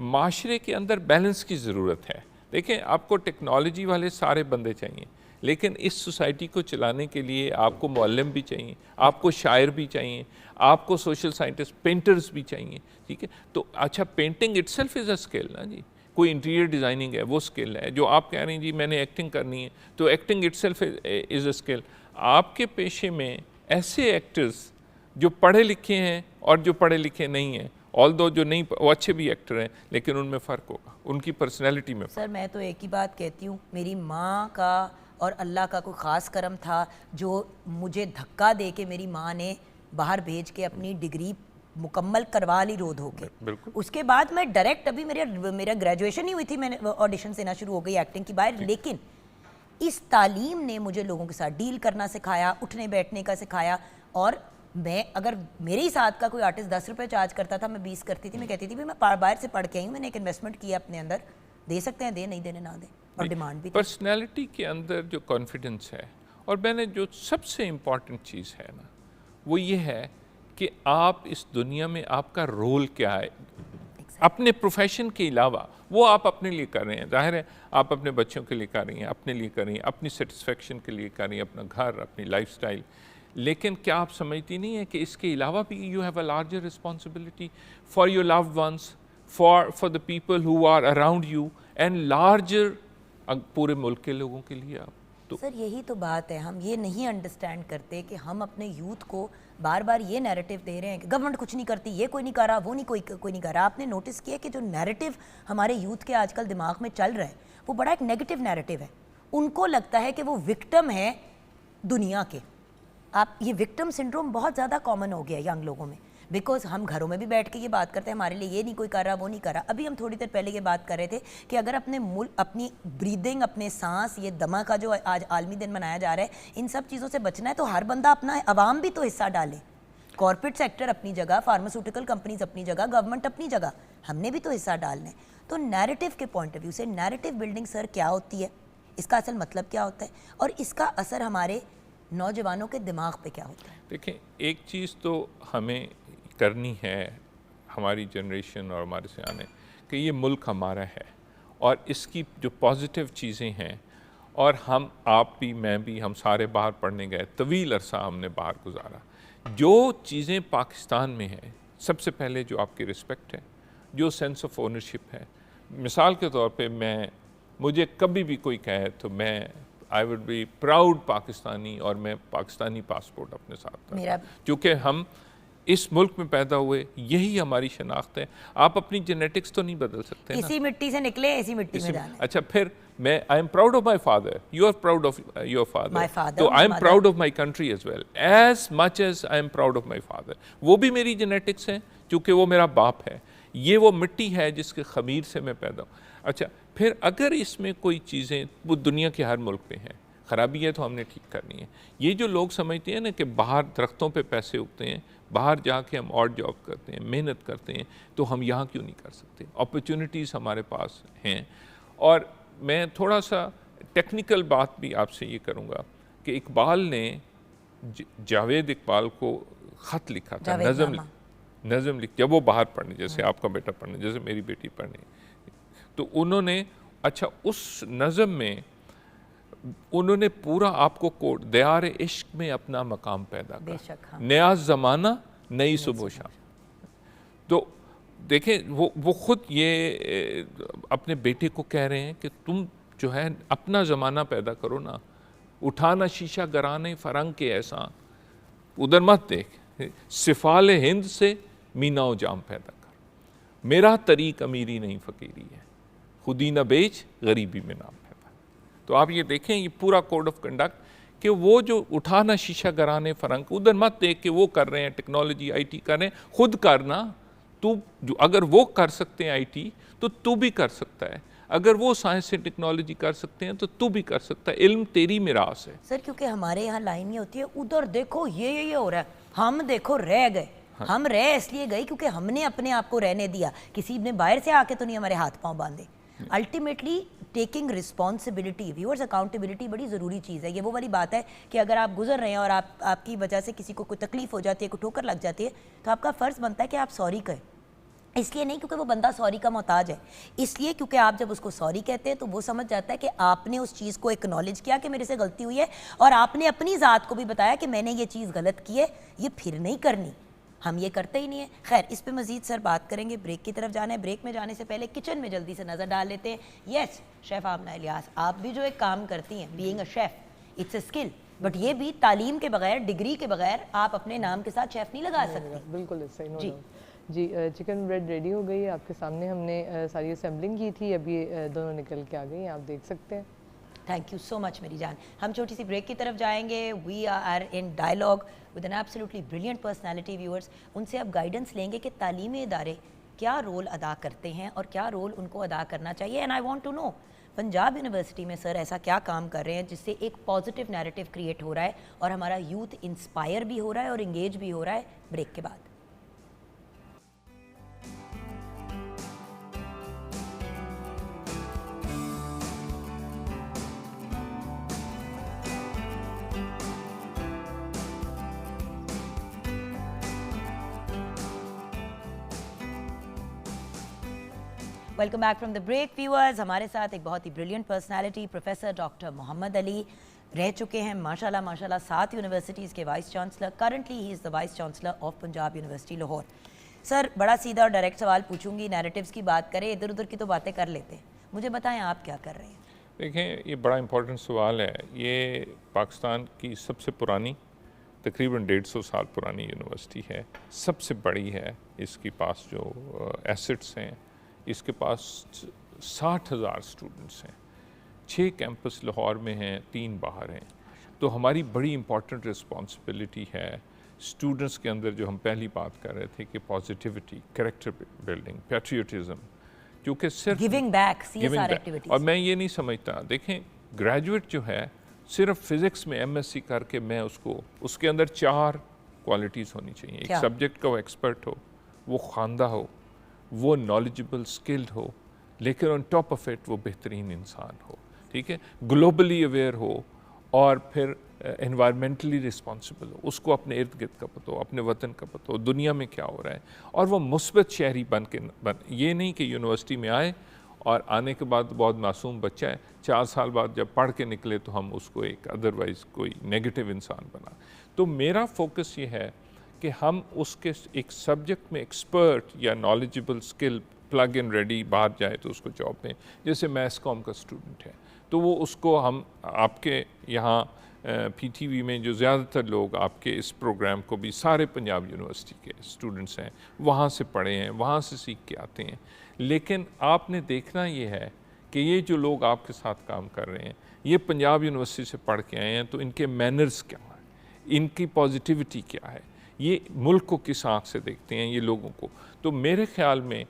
माशरे के अंदर बैलेंस की ज़रूरत है। देखें, आपको टेक्नोलॉजी वाले सारे बंदे चाहिए, लेकिन इस सोसाइटी को चलाने के लिए आपको मुअल्लिम भी चाहिए, आपको शायर भी चाहिए, आपको सोशल साइंटिस्ट, पेंटर्स भी चाहिए। ठीक है, तो अच्छा, painting itself is a skill ना जी, कोई इंटीरियर डिज़ाइनिंग है वो स्किल है। जो आप कह रहे हैं जी मैंने एक्टिंग करनी है, तो acting itself is a skill. आपके पेशे में ऐसे एक्टर्स जो पढ़े लिखे हैं और जो पढ़े लिखे नहीं हैं, ऑल्दो जो नहीं वो अच्छे भी एक्टर हैं, लेकिन उनमें फ़र्क होगा, उनकी पर्सनैलिटी में। सर मैं तो एक ही बात कहती हूँ, मेरी माँ का और अल्लाह का कोई ख़ास करम था जो मुझे धक्का दे के मेरी माँ ने बाहर भेज के अपनी डिग्री मुकम्मल करवा ली रोध होके। उसके बाद मैं डायरेक्ट, अभी मेरा ग्रेजुएशन ही हुई थी, मैंने ऑडिशन देना शुरू हो गई एक्टिंग की बाहर, लेकिन इस तालीम ने मुझे लोगों के साथ डील करना सिखाया, उठने बैठने का सिखाया। और मैं, अगर मेरे ही साथ का कोई आर्टिस्ट 10 रुपये चार्ज करता था, मैं 20 करती थी। मैं कहती थी भाई मैं बाहर से पढ़ के आई हूँ, मैंने एक इन्वेस्टमेंट किया अपने अंदर, दे सकते हैं दे, नहीं देने ना दे। और डिमांड भी पर्सनैलिटी के अंदर जो कॉन्फिडेंस है, और मैंने जो सबसे इम्पॉर्टेंट चीज़ है ना, वो ये है कि आप इस दुनिया में आपका रोल क्या है, अपने प्रोफेशन के अलावा वो आप अपने लिए कर रहे हैं। जाहिर है आप अपने बच्चों के लिए कर रही हैं, अपने लिए कर रही हैं, अपनी सेटिस्फेक्शन के लिए कर रही हैं, अपना घर, अपनी लाइफस्टाइल, लेकिन क्या आप समझती नहीं है कि इसके अलावा भी you have a larger responsibility for your loved ones, for the people who are around you and larger, पूरे मुल्क के लोगों के लिए आप। तो सर यही तो बात है, हम ये नहीं अंडरस्टैंड करते कि हम अपने यूथ को बार बार ये नैरेटिव दे रहे हैं कि गवर्नमेंट कुछ नहीं करती, ये कोई नहीं कर रहा, वो नहीं कोई नहीं कर रहा। आपने नोटिस किया कि जो नैरेटिव हमारे यूथ के आजकल दिमाग में चल रहा है वो बड़ा एक नेगेटिव नैरेटिव है। उनको लगता है कि वो विक्टिम है दुनिया के। आप, ये विक्टिम सिंड्रोम बहुत ज़्यादा कॉमन हो गया यंग लोगों में, बिकॉज हम घरों में भी बैठ के ये बात करते हैं हमारे लिए ये नहीं कोई कर रहा, वो नहीं कर रहा। अभी हम थोड़ी देर पहले ये बात कर रहे थे कि अगर अपनी ब्रीदिंग, अपने सांस, ये दमा का जो आज आलमी दिन मनाया जा रहा है, इन सब चीज़ों से बचना है तो हर बंदा अपना, अवाम भी तो हिस्सा डाले। कॉर्पोरेट सेक्टर अपनी जगह, फार्मास्यूटिकल कंपनीज अपनी जगह, गवर्नमेंट अपनी जगह, हमने भी तो हिस्सा डालना है। तो नैरेटिव के पॉइंट ऑफ व्यू से नैरेटिव बिल्डिंग सर क्या होती है, इसका असल मतलब क्या होता है, और इसका असर हमारे नौजवानों के दिमाग पे क्या होता है? देखें, एक चीज़ तो हमें करनी है हमारी जनरेशन और हमारे से आने, कि ये मुल्क हमारा है और इसकी जो पॉजिटिव चीज़ें हैं, और हम, आप भी, मैं भी, हम सारे बाहर पढ़ने गए, तवील अरसा हमने बाहर गुजारा। जो चीज़ें पाकिस्तान में हैं, सबसे पहले जो आपकी रिस्पेक्ट है, जो सेंस ऑफ ओनरशिप है। मिसाल के तौर पे मुझे कभी भी कोई कहे तो मैं, I would be proud Pakistani, और मैं पाकिस्तानी पासपोर्ट अपने साथ रखता, क्योंकि हम इस मुल्क में पैदा हुए, यही हमारी शनाख्त है। आप अपनी जेनेटिक्स तो नहीं बदल सकते ना, इसी मिट्टी से निकले इसी मिट्टी में जाना। अच्छा, फिर मैं, I am proud of my father, you are proud of your father, father, तो I am proud of my country as well, as much as I am proud of my father. वो भी मेरी जेनेटिक्स है, क्योंकि वो मेरा बाप है, ये वो मिट्टी है जिसके खमीर से मैं पैदा हूँ। अच्छा, फिर अगर इसमें कोई चीज़ें, वो दुनिया के हर मुल्क में हैं, ख़राबी है तो हमने ठीक करनी है। ये जो लोग समझते हैं ना कि बाहर दरख्तों पे पैसे उगते हैं, बाहर जाके हम और जॉब करते हैं, मेहनत करते हैं, तो हम यहाँ क्यों नहीं कर सकते? अपॉर्चुनिटीज़ हमारे पास हैं। और मैं थोड़ा सा टेक्निकल बात भी आपसे ये करूँगा कि इकबाल ने जावेद इकबाल को ख़त लिखा था, नज़म लिख, जब वो बाहर पढ़ने, जैसे आपका बेटा पढ़ने, जैसे मेरी बेटी पढ़ने, तो उन्होंने अच्छा उस नज़म में उन्होंने पूरा आपको कोड, दयार इश्क में अपना मकाम पैदा कर, हाँ। नया ज़माना नई सुबह शाम। तो देखें वो खुद ये अपने बेटे को कह रहे हैं कि तुम जो है अपना ज़माना पैदा करो ना, उठाना शीशा गराने फरंग के ऐसा, उधर मत देख, सिफाल हिंद से मीना जाम पैदा कर, मेरा तरीक अमीरी नहीं फ़कीरी है, खुदी न बेच गरीबी में नाम पैदा। तो आप ये देखें, ये पूरा कोड ऑफ कंडक्ट कि वो जो उठाना शीशा गराने फरंग, उधर मत देख के वो कर रहे हैं, टेक्नोलॉजी IT कर रहे हैं, खुद करना। तू जो अगर वो कर सकते हैं IT, तो तू भी कर सकता है। अगर वो साइंस से टेक्नोलॉजी कर सकते हैं तो तू भी कर सकता है। इल्म तेरी मिरास है सर, क्योंकि हमारे यहाँ लाइन ये होती है, उधर देखो ये हो रहा है, हम देखो रह गए। हाँ। हम रह इसलिए गए क्योंकि हमने अपने आप को रहने दिया, किसी ने बाहर से आके तो नहीं हमारे हाथ पांव बांधे। Ultimately taking responsibility, viewers, accountability बड़ी ज़रूरी चीज़ है। ये वो वाली बात है कि अगर आप गुजर रहे हैं और आपकी वजह से किसी को कोई तकलीफ हो जाती है, कोई ठोकर लग जाती है, तो आपका फ़र्ज़ बनता है कि आप सॉरी कहें। इसलिए नहीं क्योंकि वो बंदा सॉरी का मोहताज है, इसलिए क्योंकि आप जब उसको सॉरी कहते हैं तो वो समझ जाता है कि आपने उस चीज़ को एक्नॉलेज किया कि मेरे से गलती हुई है, और आपने अपनी ज़ात को भी बताया कि मैंने ये चीज़ गलत की है, ये फिर नहीं करनी। हम ये करते ही नहीं है। खैर, इस पे मज़ीद सर बात करेंगे। ब्रेक की तरफ जाना है। ब्रेक में जाने से पहले किचन में जल्दी से नज़र डाल लेते हैं। यस, शेफ़ आमना इलियास, आप भी जो एक काम करती हैं, being a chef it's a skill, but ये भी तालीम के बगैर, डिग्री के बगैर आप अपने नाम के साथ शेफ़ नहीं लगा सकती। बिल्कुल सही। जी, चिकन ब्रेड रेडी हो गई है आपके सामने, हमने सारी असेंबलिंग की थी, अभी दोनों निकल के आ गई हैं, आप देख सकते हैं। थैंक यू सो मच मेरी जान। हम छोटी सी ब्रेक की तरफ जाएंगे। We are in dialogue with an absolutely brilliant personality. Viewers, उनसे अब गाइडेंस लेंगे कि तालीमी इदारे क्या रोल अदा करते हैं और क्या रोल उनको अदा करना चाहिए। And I want to know, Punjab university में सर ऐसा क्या काम कर रहे हैं जिससे एक पॉजिटिव नैरेटिव क्रिएट हो रहा है और हमारा यूथ इंस्पायर भी हो रहा है और इंगेज भी हो रहा है। ब्रेक के बाद welcome back from the break. Viewers, हमारे साथ एक बहुत ही brilliant personality professor doctor Mohammad Ali रह चुके हैं, माशाल्लाह 7 यूनिवर्सिटीज़ के vice chancellor. Currently he is the vice chancellor of Punjab university Lahore. Sir, बड़ा सीधा और डायरेक्ट सवाल पूछूंगी, नैरेटिव्स की बात करें, इधर उधर की तो बातें कर लेते हैं, मुझे बताएं आप क्या कर रहे हैं। देखें, ये बड़ा इंपॉर्टेंट सवाल है। ये पाकिस्तान की सबसे पुरानी, तकरीबन 150 साल पुरानी यूनिवर्सिटी है, सबसे बड़ी है। इसके पास जो एसेट्स हैं, इसके पास 60,000 स्टूडेंट्स हैं, 6 कैंपस लाहौर में हैं, 3 बाहर हैं। तो हमारी बड़ी इंपॉर्टेंट रिस्पॉन्सिबिलिटी है स्टूडेंट्स के अंदर, जो हम पहली बात कर रहे थे कि पॉजिटिविटी, कैरेक्टर बिल्डिंग, पैट्रियटिज्म, क्योंकि सिर्फ गिविंग बैक, CSR एक्टिविटीज। और मैं ये नहीं समझता, देखें ग्रेजुएट जो है सिर्फ फिज़िक्स में MSc करके मैं उसके अंदर 4 क्वालिटीज़ होनी चाहिए। एक सब्जेक्ट का वो एक्सपर्ट हो, वो खानदा हो, वो नॉलेजेबल स्किल्ड हो, लेकिन ऑन टॉप ऑफ इट वो बेहतरीन इंसान हो, ठीक है, ग्लोबली अवेयर हो, और फिर एनवायरमेंटली रिस्पॉन्सिबल हो, उसको अपने इर्द गिर्द का पता हो, अपने वतन का पता हो, दुनिया में क्या हो रहा है, और वो मुस्बत शहरी बन ये नहीं कि यूनिवर्सिटी में आए और आने के बाद बहुत मासूम बच्चा है, 4 साल बाद जब पढ़ के निकले तो हम उसको एक अदरवाइज़ कोई नेगेटिव इंसान बना। तो मेरा फोकस ये है कि हम उसके एक सब्जेक्ट में एक्सपर्ट या knowledgeable skill plug in ready बाहर जाए तो उसको जॉब में, जैसे मैथ्स कॉम का स्टूडेंट है तो वो उसको हम आपके यहाँ PTV में जो ज़्यादातर लोग आपके इस प्रोग्राम को भी सारे पंजाब यूनिवर्सिटी के स्टूडेंट्स हैं, वहाँ से पढ़े हैं, वहाँ से सीख के आते हैं। लेकिन आपने देखना ये है कि ये जो लोग आपके साथ काम कर रहे हैं, ये पंजाब यूनिवर्सिटी से पढ़ के आए हैं, तो इनके मैनर्स क्या हैं, इनकी पॉजिटिविटी क्या है, ये मुल्क को किस आँख से देखते हैं ये लोगों को। तो मेरे ख़्याल में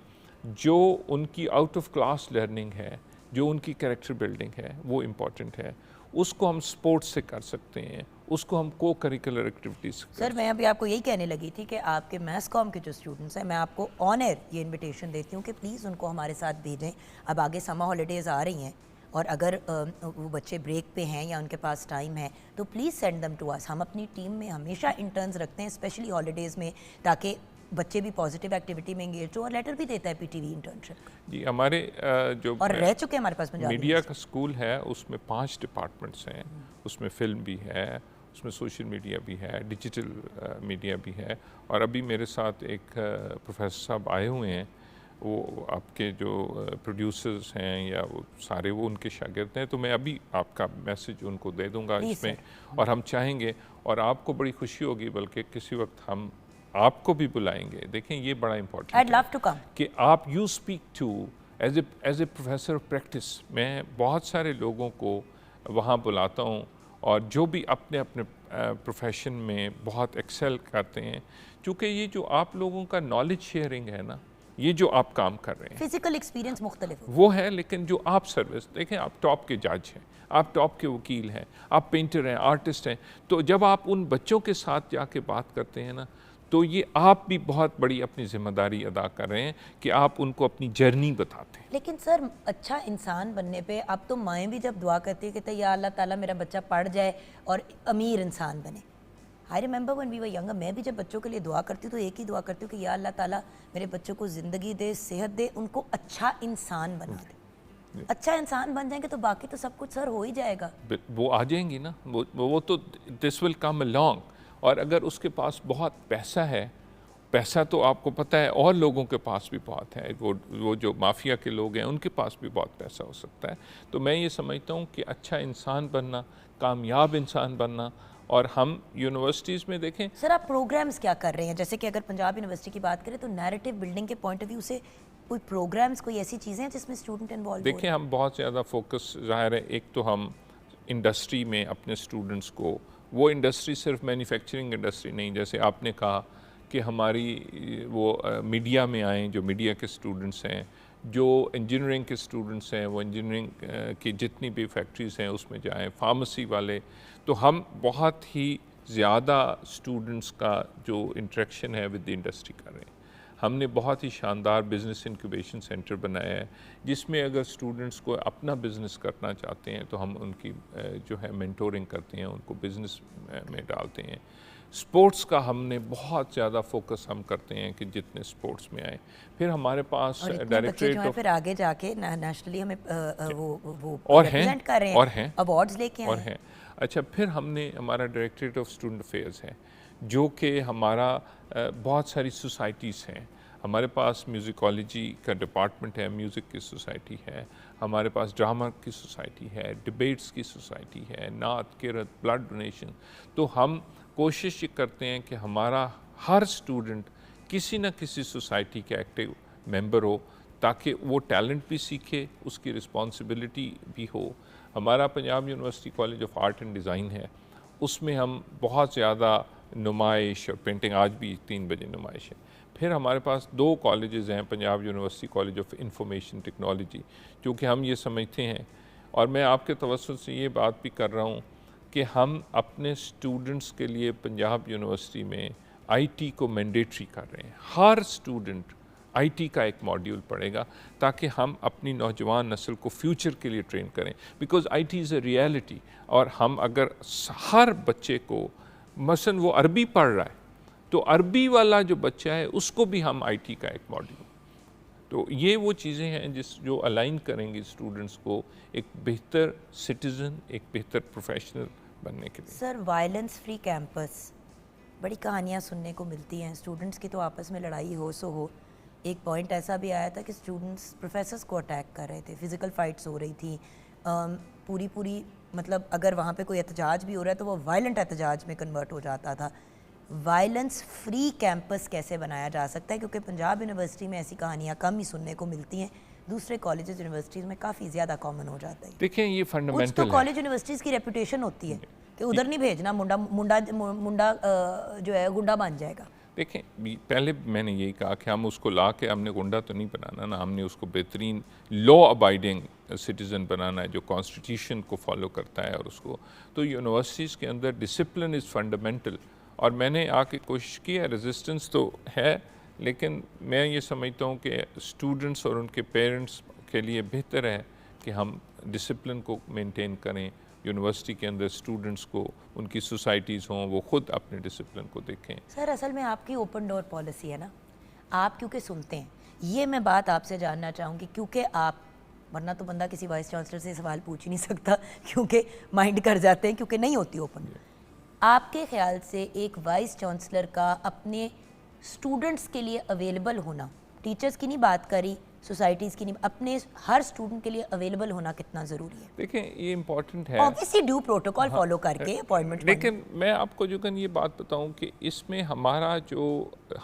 जो उनकी आउट ऑफ क्लास लर्निंग है, जो उनकी कैरेक्टर बिल्डिंग है वो इम्पॉर्टेंट है, उसको हम स्पोर्ट्स से कर सकते हैं, उसको हम को करिकुलर एक्टिविटीज़। सर मैं अभी आपको यही कहने लगी थी कि आपके मैथ्स कॉम के जो स्टूडेंट्स हैं, मैं आपको ऑन एयर ये इनविटेशन देती हूँ कि प्लीज़ उनको हमारे साथ भेजें। अब आगे समर हॉलीडेज़ आ रही हैं और अगर वो बच्चे ब्रेक पे हैं या उनके पास टाइम है तो please send them to us. हम अपनी टीम में हमेशा इंटर्न्स रखते हैं, स्पेशली हॉलीडेज़ में, ताकि बच्चे भी पॉजिटिव एक्टिविटी में एंगेज हो। और लेटर भी देता है पीटीवी इंटर्नशिप जी। हमारे जो और रह चुके हमारे पास मीडिया का स्कूल है उसमें 5 डिपार्टमेंट्स हैं, उसमें फिल्म भी है, उसमें सोशल मीडिया भी है, डिजिटल मीडिया भी है। और अभी मेरे साथ एक प्रोफेसर साहब आए हुए हैं, वो आपके जो प्रोड्यूसर्स हैं या वो सारे वो उनके शागिर्द हैं, तो मैं अभी आपका मैसेज उनको दे दूंगा इसमें। और हम चाहेंगे और आपको बड़ी खुशी होगी, बल्कि किसी वक्त हम आपको भी बुलाएंगे। देखें ये बड़ा इम्पोर्टेंट है। I'd love to come. कि आप you speak to as a professor of practice. मैं बहुत सारे लोगों को वहाँ बुलाता हूँ और जो भी अपने अपने प्रोफेशन में बहुत एक्सेल करते हैं, क्योंकि ये जो आप लोगों का नॉलेज शेयरिंग है ना, ये जो आप काम कर रहे हैं, फिजिकल एक्सपीरियंस मुख्तलिफ वो है, लेकिन जो आप सर्विस देखें, आप टॉप के जज हैं, आप टॉप के वकील हैं, आप पेंटर हैं, आर्टिस्ट हैं, तो जब आप उन बच्चों के साथ जाके बात करते हैं ना, तो ये आप भी बहुत बड़ी अपनी जिम्मेदारी अदा कर रहे हैं कि आप उनको अपनी जर्नी बताते हैं। लेकिन सर अच्छा इंसान बनने पे अब तो माएँ भी जब दुआ करती है कि या अल्लाह ताला मेरा बच्चा पढ़ जाए और अमीर इंसान बने। I remember when we were younger, मैं भी जब बच्चों के लिए दुआ करती हूँ तो एक ही दुआ करती हूँ कि या अल्लाह ताला मेरे बच्चों को ज़िंदगी दे, सेहत दे, उनको अच्छा इंसान बना दे। अच्छा इंसान बन जाएंगे तो बाकी तो सब कुछ सर हो ही जाएगा। वो आ जाएंगी ना, वो तो दिस विल कम अलोंग। और अगर उसके पास बहुत पैसा है, पैसा तो आपको पता है और लोगों के पास भी बहुत है, वो जो माफिया के लोग हैं उनके पास भी बहुत पैसा हो सकता है। तो मैं ये समझता हूँ कि अच्छा इंसान बनना, कामयाब इंसान बनना। और हम यूनिवर्सिटीज़ में देखें सर आप प्रोग्राम्स क्या कर रहे हैं, जैसे कि अगर पंजाब यूनिवर्सिटी की बात करें तो नैरेटिव बिल्डिंग के पॉइंट ऑफ व्यू से कोई प्रोग्राम्स, कोई ऐसी चीज़ें हैं जिसमें स्टूडेंट इन्वॉल्व हो? देखिए हम बहुत ज़्यादा फोकस, ज़ाहिर है, एक तो हम इंडस्ट्री में अपने स्टूडेंट्स को, वो इंडस्ट्री सिर्फ मैन्युफैक्चरिंग इंडस्ट्री नहीं, जैसे आपने कहा कि हमारी वो मीडिया में आए, जो मीडिया के स्टूडेंट्स हैं, जो इंजीनियरिंग के स्टूडेंट्स हैं, वो इंजीनियरिंग की जितनी भी फैक्ट्रीज़ हैं उसमें जाएं, फार्मेसी वाले। तो हम बहुत ही ज़्यादा स्टूडेंट्स का जो इंटरेक्शन है विद द इंडस्ट्री कर रहे हैं। हमने बहुत ही शानदार बिज़नेस इंक्यूबेशन सेंटर बनाया है, जिसमें अगर स्टूडेंट्स को अपना बिज़नेस करना चाहते हैं तो हम उनकी जो है मेंटोरिंग करते हैं, उनको बिज़नेस में डालते हैं। स्पोर्ट्स का हमने बहुत ज़्यादा फोकस हम करते हैं कि जितने स्पोर्ट्स में आए। फिर हमारे पास डायरेक्टरेट ऑफ, फिर आगे जाके नेशनली हमें वो और रिप्रेजेंट कर रहे हैं, और हैं अवार्ड्स लेके आए और हैं। अच्छा, फिर हमने हमारा डायरेक्टरेट ऑफ स्टूडेंट अफेयर्स है, जो कि हमारा बहुत सारी सोसाइटीज़ हैं। हमारे पास म्यूज़िकोलॉजी का डिपार्टमेंट है, म्यूज़िक की सोसाइटी है, हमारे पास ड्रामा की सोसाइटी है, डिबेट्स की सोसाइटी है, नात, किरत, ब्लड डोनेशन। तो हम कोशिश ये करते हैं कि हमारा हर स्टूडेंट किसी न किसी सोसाइटी का एक्टिव मेंबर हो, ताकि वो टैलेंट भी सीखे, उसकी रिस्पॉन्सिबिलिटी भी हो। हमारा Punjab university college of art and design है, उसमें हम बहुत ज़्यादा नुमाइश और पेंटिंग, आज भी 3 बजे नुमाइश है। फिर हमारे पास 2 कॉलेजेस हैं, Punjab university college of information technology, क्योंकि हम ये समझते हैं, और मैं आपके तवज्जुह से ये बात भी कर रहा हूँ कि हम अपने स्टूडेंट्स के लिए पंजाब यूनिवर्सिटी में आईटी को मैंडेटरी कर रहे हैं। हर स्टूडेंट आईटी का एक मॉड्यूल पढ़ेगा, ताकि हम अपनी नौजवान नस्ल को फ्यूचर के लिए ट्रेन करें, because IT is a reality. और हम अगर हर बच्चे को, मसलन वो अरबी पढ़ रहा है, तो अरबी वाला जो बच्चा है उसको भी हम आईटी का एक मॉड्यूल, तो ये वो चीज़ें हैं जो अलाइन करेंगी स्टूडेंट्स को एक बेहतर सिटीज़न, एक बेहतर प्रोफेशनल बनने के लिए। सर वायलेंस फ्री कैंपस, बड़ी कहानियाँ सुनने को मिलती हैं, स्टूडेंट्स की तो आपस में लड़ाई हो सो हो। एक पॉइंट ऐसा भी आया था कि स्टूडेंट्स प्रोफेसर्स को अटैक कर रहे थे, फिज़िकल फाइट्स हो रही थी, पूरी मतलब अगर वहाँ पे कोई एहतजाज भी हो रहा है तो वो वायलेंट एहतजाज में कन्वर्ट हो जाता था। वायलेंस फ्री कैंपस कैसे बनाया जा सकता है, क्योंकि पंजाब यूनिवर्सिटी में ऐसी कहानियाँ कम ही सुनने को मिलती हैं, दूसरे कॉलेजेस यूनिवर्सिटीज़ में काफ़ी ज़्यादा कॉमन हो जाता है। देखिए ये फंडामेंटल तो कॉलेज यूनिवर्सिटीज़ की रेपुटेशन होती है कि उधर नहीं भेजना, मुंडा जो है गुंडा बन जाएगा। देखें पहले मैंने यही कहा कि हम उसको ला के हमने गुंडा तो नहीं बनाना ना, हमने उसको बेहतरीन लॉ अबाइडिंग सिटीज़न बनाना है जो कॉन्स्टिट्यूशन को फॉलो करता है। और उसको तो यूनिवर्सिटीज़ के अंदर डिसिप्लिन इज़ फंडामेंटल। और मैंने आके कोशिश की है, रेजिस्टेंस तो है, लेकिन मैं ये समझता हूँ कि स्टूडेंट्स और उनके पेरेंट्स के लिए बेहतर है कि हम डिसिप्लिन को मेंटेन करें। यूनिवर्सिटी के अंदर स्टूडेंट्स को, उनकी सोसाइटीज़ हों, वो खुद अपने डिसिप्लिन को देखें। सर असल में आपकी ओपन डोर पॉलिसी है ना, आप क्योंकि सुनते हैं, ये मैं बात आपसे जानना चाहूँगी क्योंकि आप, वरना तो बंदा किसी वाइस चांसलर से सवाल पूछ ही नहीं सकता क्योंकि माइंड कर जाते हैं, क्योंकि नहीं होती ओपन। आपके ख्याल से एक वाइस चांसलर का अपने स्टूडेंट्स के लिए अवेलेबल होना, टीचर्स की नहीं बात करी, सोसाइटीज़ की नहीं, अपने हर स्टूडेंट के लिए अवेलेबल होना कितना ज़रूरी है? देखें ये इम्पॉर्टेंट है, ऑब्वियसली ड्यू प्रोटोकॉल फॉलो करके अपॉइंटमेंट। लेकिन मैं आपको जुगन ये बात बताऊं कि इसमें हमारा जो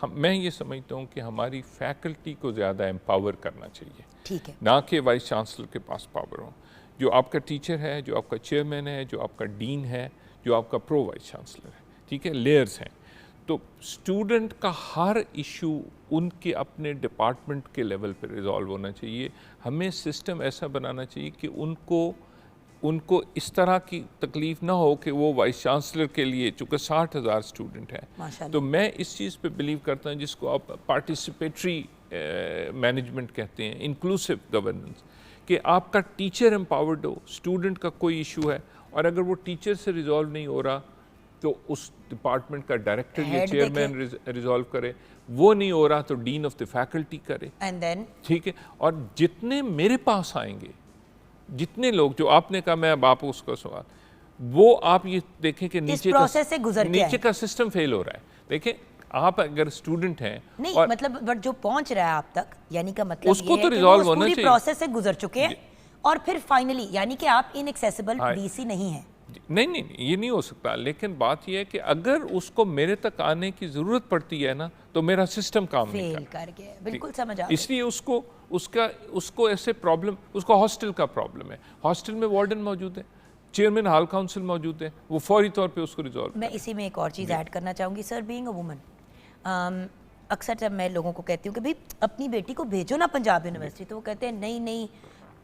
मैं ये समझता हूँ कि हमारी फैकल्टी को ज़्यादा एम्पावर करना चाहिए, ठीक है, ना कि वाइस चांसलर के पास पावर हो। जो आपका टीचर है, जो आपका चेयरमैन है, जो आपका डीन है, जो आपका प्रो वाइस चांसलर है, ठीक है, लेयर्स हैं। तो स्टूडेंट का हर इशू उनके अपने डिपार्टमेंट के लेवल पर रिजॉल्व होना चाहिए। हमें सिस्टम ऐसा बनाना चाहिए कि उनको इस तरह की तकलीफ ना हो कि वो वाइस चांसलर के लिए, चूँकि 60,000 स्टूडेंट हैं, तो मैं इस चीज़ पे बिलीव करता हूँ जिसको आप पार्टिसिपेटरी मैनेजमेंट कहते हैं, इंक्लूसिव गवर्नेंस, कि आपका टीचर एम्पावर्ड हो, स्टूडेंट का कोई इशू है और अगर वो टीचर से रिजॉल्व नहीं हो रहा तो उस डिपार्टमेंट का डायरेक्टर या चेयरमैन रिजॉल्व करे, वो नहीं हो रहा तो डीन ऑफ द फैकल्टी करे, एंड देन ठीक है। और जितने मेरे पास आएंगे, जितने लोग, जो आपने कहा, मैं अब आप उसका सवाल, वो आप ये देखें कि नीचे का सिस्टम फेल हो रहा है। देखें आप अगर स्टूडेंट हैं नहीं और मतलब बट जो पहुंच रहा है आप तक, यानी का मतलब उसको तो रिजॉल्व होना चाहिए, प्रोसेस से गुजर चुके हैं और फिर फाइनली यानी कि आप इनएक्सेसिबल डीसी नहीं है। नहीं, ये नहीं हो सकता। लेकिन बात यह है कि अगर उसको मेरे तक आने की जरूरत पड़ती है ना, तो मेरा सिस्टम काम नहीं कर गया। बिल्कुल समझ आ, इसलिए उसको ऐसे प्रॉब्लम, उसको हॉस्टल का प्रॉब्लम है, हॉस्टल में वार्डन मौजूद है, चेयरमैन हॉल काउंसिल मौजूद है, वो फौरी तौर पे उसको रिजॉल्व। मैं इसी में एक और चीज़ ऐड करना चाहूँगी सर, बीइंग अ वुमन, अक्सर जब मैं लोगों को कहती हूँ कि भाई अपनी बेटी को भेजो ना पंजाब यूनिवर्सिटी, तो वो कहते हैं नहीं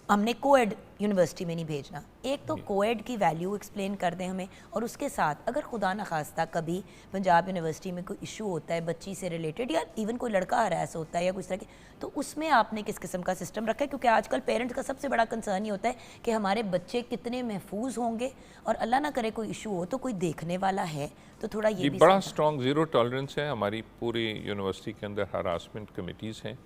हमने कोएड यूनिवर्सिटी में नहीं भेजना। एक तो कोएड की वैल्यू एक्सप्लेन कर दें हमें, और उसके साथ अगर खुदा न खास्ता कभी पंजाब यूनिवर्सिटी में कोई इशू होता है बच्ची से रिलेटेड, या इवन कोई लड़का हरास होता है या कुछ तरह के, तो उसमें आपने किस किस्म का सिस्टम रखा है? क्योंकि आजकल पेरेंट्स का सबसे बड़ा कंसर्न ये होता है कि हमारे बच्चे कितने महफूज होंगे, और अल्लाह ना करे कोई इशू हो तो कोई देखने वाला है, तो थोड़ा ये भी बड़ा स्ट्रॉन्ग ज़ीरो टॉलरेंस है। हमारी पूरी यूनिवर्सिटी के अंदर हरासमेंट कमेटीज़ हैं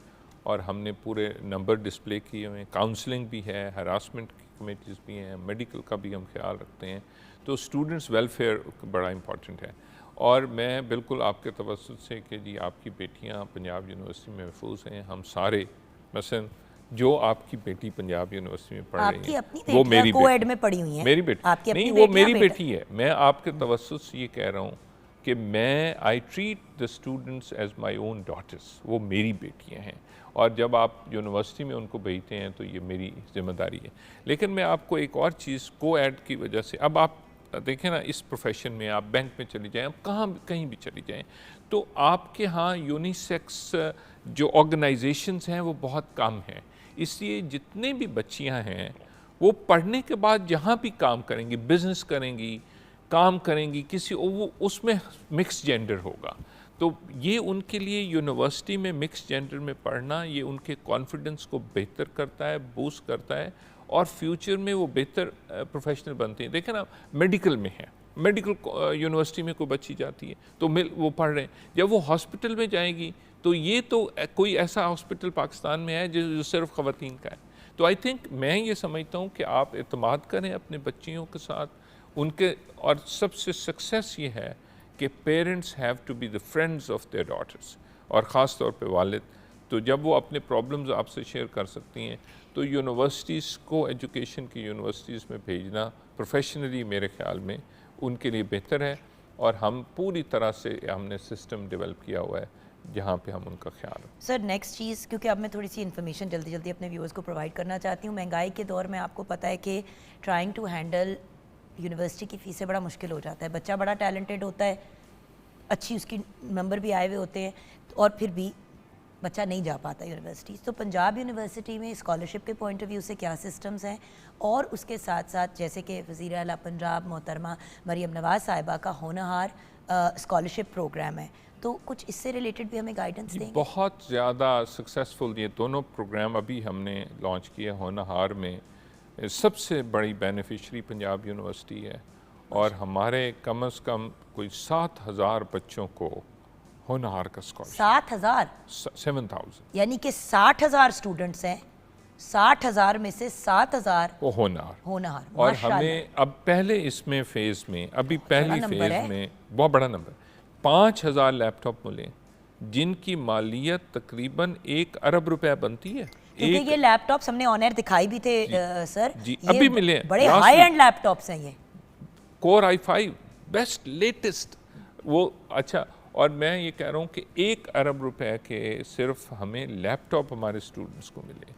और हमने पूरे नंबर डिस्प्ले किए हुए हैं, काउंसलिंग भी है, हरासमेंट की कमेटीज़ भी हैं, मेडिकल का भी हम ख्याल रखते हैं। तो स्टूडेंट्स वेलफेयर बड़ा इंपॉर्टेंट है। और मैं बिल्कुल आपके तवज्जुह से कि जी आपकी बेटियां पंजाब यूनिवर्सिटी में महफूज हैं, हम सारे, मसलन जो आपकी बेटी पंजाब यूनिवर्सिटी में पढ़ रही है वो मेरी कोएड में पढ़ी हुई है, मेरी बेटी नहीं, वो मेरी बेटी है। मैं आपके तवज्जुह से ये कह रहा हूँ कि मैं I treat the students as my own daughters, वो मेरी बेटियाँ हैं, और जब आप यूनिवर्सिटी में उनको भेजते हैं तो ये मेरी जिम्मेदारी है। लेकिन मैं आपको एक और चीज़, को-एड की वजह से, अब आप देखें ना, इस प्रोफेशन में आप बैंक में चली जाएं, आप कहीं भी चली जाएं, तो आपके यहाँ यूनिसेक्स जो ऑर्गेनाइजेशंस हैं वो बहुत कम हैं। इसलिए जितने भी बच्चियाँ हैं वो पढ़ने के बाद जहाँ भी काम करेंगी, बिजनेस करेंगी, काम करेंगी, किसी वो उसमें मिक्स जेंडर होगा। तो ये उनके लिए यूनिवर्सिटी में मिक्स जेंडर में पढ़ना, ये उनके कॉन्फिडेंस को बेहतर करता है, बूस्ट करता है, और फ्यूचर में वो बेहतर प्रोफेशनल बनते हैं। देखें ना, मेडिकल में है, मेडिकल यूनिवर्सिटी में कोई बच्ची जाती है तो वो पढ़ रहे हैं, जब वो हॉस्पिटल में जाएगी तो ये तो कोई ऐसा हॉस्पिटल पाकिस्तान में है जो सिर्फ ख़वातीन का है। तो आई थिंक मैं ये समझता हूँ कि आप एतमाद करें अपने बच्चियों के साथ उनके, और सबसे सक्सेस ये है कि parents have to be the friends of their daughters, और ख़ास तौर पे वालिद। तो जब वो अपने प्रॉब्लम्स आपसे शेयर कर सकती हैं तो यूनिवर्सिटीज़ को, एजुकेशन की यूनिवर्सिटीज़ में भेजना प्रोफेशनली मेरे ख्याल में उनके लिए बेहतर है, और हम पूरी तरह से हमने सिस्टम डेवलप किया हुआ है जहाँ पे हम उनका ख्याल रखें। सर नेक्स्ट चीज़, क्योंकि अब मैं थोड़ी सी इन्फॉर्मेशन जल्दी अपने व्यूअर्स को प्रोवाइड करना चाहती हूँ। महंगाई के दौर में आपको पता है कि ट्राइंग टू हैंडल यूनिवर्सिटी की फ़ीसें बड़ा मुश्किल हो जाता है। बच्चा बड़ा टैलेंटेड होता है, अच्छी उसकी नंबर भी आए हुए होते हैं और फिर भी बच्चा नहीं जा पाता यूनिवर्सिटी। तो पंजाब यूनिवर्सिटी में स्कॉलरशिप के पॉइंट ऑफ व्यू से क्या सिस्टम्स हैं, और उसके साथ साथ जैसे कि वज़ीर आला पंजाब मोहतरमा मरीम नवाज़ साहिबा का होनहार स्कॉलरशिप प्रोग्राम है, तो कुछ इससे रिलेटेड भी हमें गाइडेंस देंगे? बहुत ज़्यादा सक्सेसफुल ये दोनों प्रोग्राम अभी हमने लॉन्च किए। होनहार में सबसे बड़ी बेनिफिशरी पंजाब यूनिवर्सिटी है और हमारे कम से कम कोई 7,000 बच्चों को होनहार का स्कॉलरशिप। 7,000? 7,000 यानी कि 60,000 स्टूडेंट्स हैं, 60,000 में से 7,000 वो होनहार। और माशाल्लाह। हमें अब पहले इसमें फेज़ में अभी पहली नंबर है। फेज़ में बहुत बड़ा नंबर 5,000 लैपटॉप मिले जिनकी मालियत तकरीबन 1 अरब रुपए बनती है। क्योंकि ये लैपटॉप्स हमने ऑन एयर दिखाई भी थे सर, जी, ये अभी मिले हैं, बड़े last high week। And laptops हैं ये। कोर i5 बेस्ट लेटेस्ट वो। अच्छा, और मैं ये कह रहा हूँ कि 1 अरब रुपए के सिर्फ हमें लैपटॉप हमारे स्टूडेंट्स को मिले,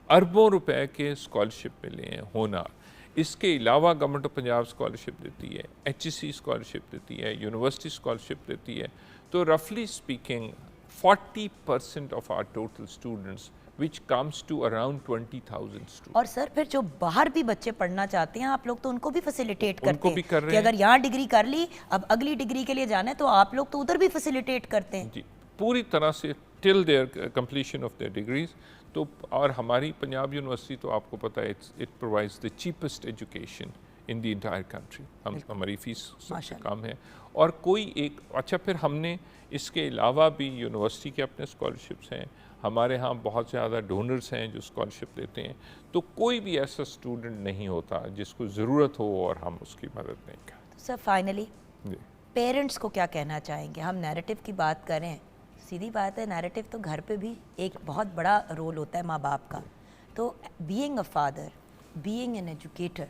अरबों रुपए के स्कॉलरशिप मिले हैं होनहार। इसके अलावा गवर्नमेंट ऑफ पंजाब स्कॉलरशिप देती है, HEC स्कॉलरशिप देती है, यूनिवर्सिटी स्कॉलरशिप देती है। तो रफली speaking 40% of our total students which comes to around 20,000 students। और सर फिर जो बाहर भी बच्चे पढ़ना चाहते हैं आप लोग तो उनको भी फैसिलिटेट करते उनको हैं भी कर रहे कि हैं। अगर यहाँ डिग्री कर ली, अब अगली डिग्री के लिए जाना है तो आप लोग तो उधर भी फैसिलिटेट करते हैं। जी, पूरी तरह से till their completion of their degrees. तो और हमारी पंजाब यूनिवर्सिटी तो आपको पता है it provides the cheapest education in the entire country. हमारी फीस सबसे कम है और कोई एक अच्छा, फिर हमने इसके अलावा भी यूनिवर्सिटी के अपने स्कॉलरशिप्स हैं, हमारे यहाँ बहुत ज़्यादा डोनर्स हैं जो स्कॉलरशिप देते हैं। तो कोई भी ऐसा स्टूडेंट नहीं होता जिसको ज़रूरत हो और हम उसकी मदद नहीं करें। तो सर फाइनली पेरेंट्स को क्या कहना चाहेंगे? हम नैरेटिव की बात करें, सीधी बात है, नैरेटिव तो घर पे भी एक बहुत बड़ा रोल होता है माँ बाप का। तो being a father, being an educator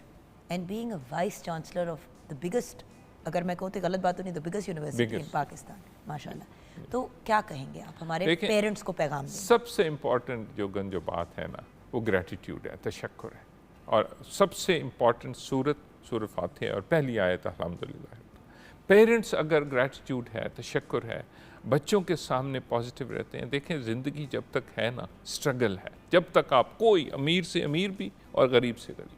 and being a vice chancellor of the biggest, अगर मैं कहूँ तो गलत बात तो नहीं, द बिगेस्ट यूनिवर्सिटी इन पाकिस्तान माशाल्लाह, तो क्या कहेंगे आप हमारे पेरेंट्स को पैगाम दें? सबसे इम्पॉर्टेंट जो बात है ना वो ग्रेटिट्यूड है, तशक्कुर है। और सबसे इम्पॉर्टेंट सूरत फातिहा और पहली आयत अल्हम्दुलिल्लाह। पेरेंट्स अगर ग्रेटिट्यूड है, तशक्कुर है, बच्चों के सामने पॉजिटिव रहते हैं। देखें ज़िंदगी जब तक है ना स्ट्रगल है, जब तक आप कोई अमीर से अमीर भी और गरीब से गरीब,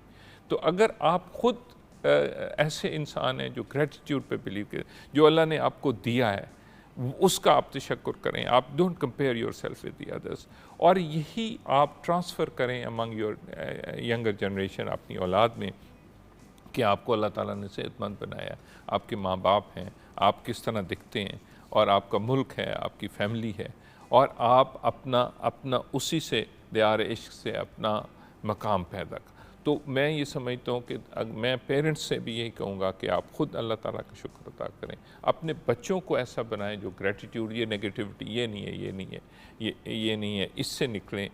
तो अगर आप खुद ऐसे इंसान हैं जो ग्रेटिट्यूड पे बिलीव करें, जो अल्लाह ने आपको दिया है उसका आप तशक्कुर करें, आप don't compare your self with the others, और यही आप ट्रांसफ़र करें अमंग योर यंगर जनरेशन, अपनी औलाद में, कि आपको अल्लाह ताला ने सेहतमंद बनाया, आपके माँ बाप हैं, आप किस तरह दिखते हैं, और आपका मुल्क है, आपकी फैमिली है, और आप अपना उसी से दियार इश्क से अपना मकाम पैदा कर। तो मैं ये समझता हूँ कि मैं पेरेंट्स से भी यही कहूँगा कि आप ख़ुद अल्लाह ताला का शुक्र अदा करें, अपने बच्चों को ऐसा बनाएं जो ग्रेटिट्यूड, ये नेगेटिविटी ये नहीं है, ये नहीं है, ये नहीं है, इससे निकलें,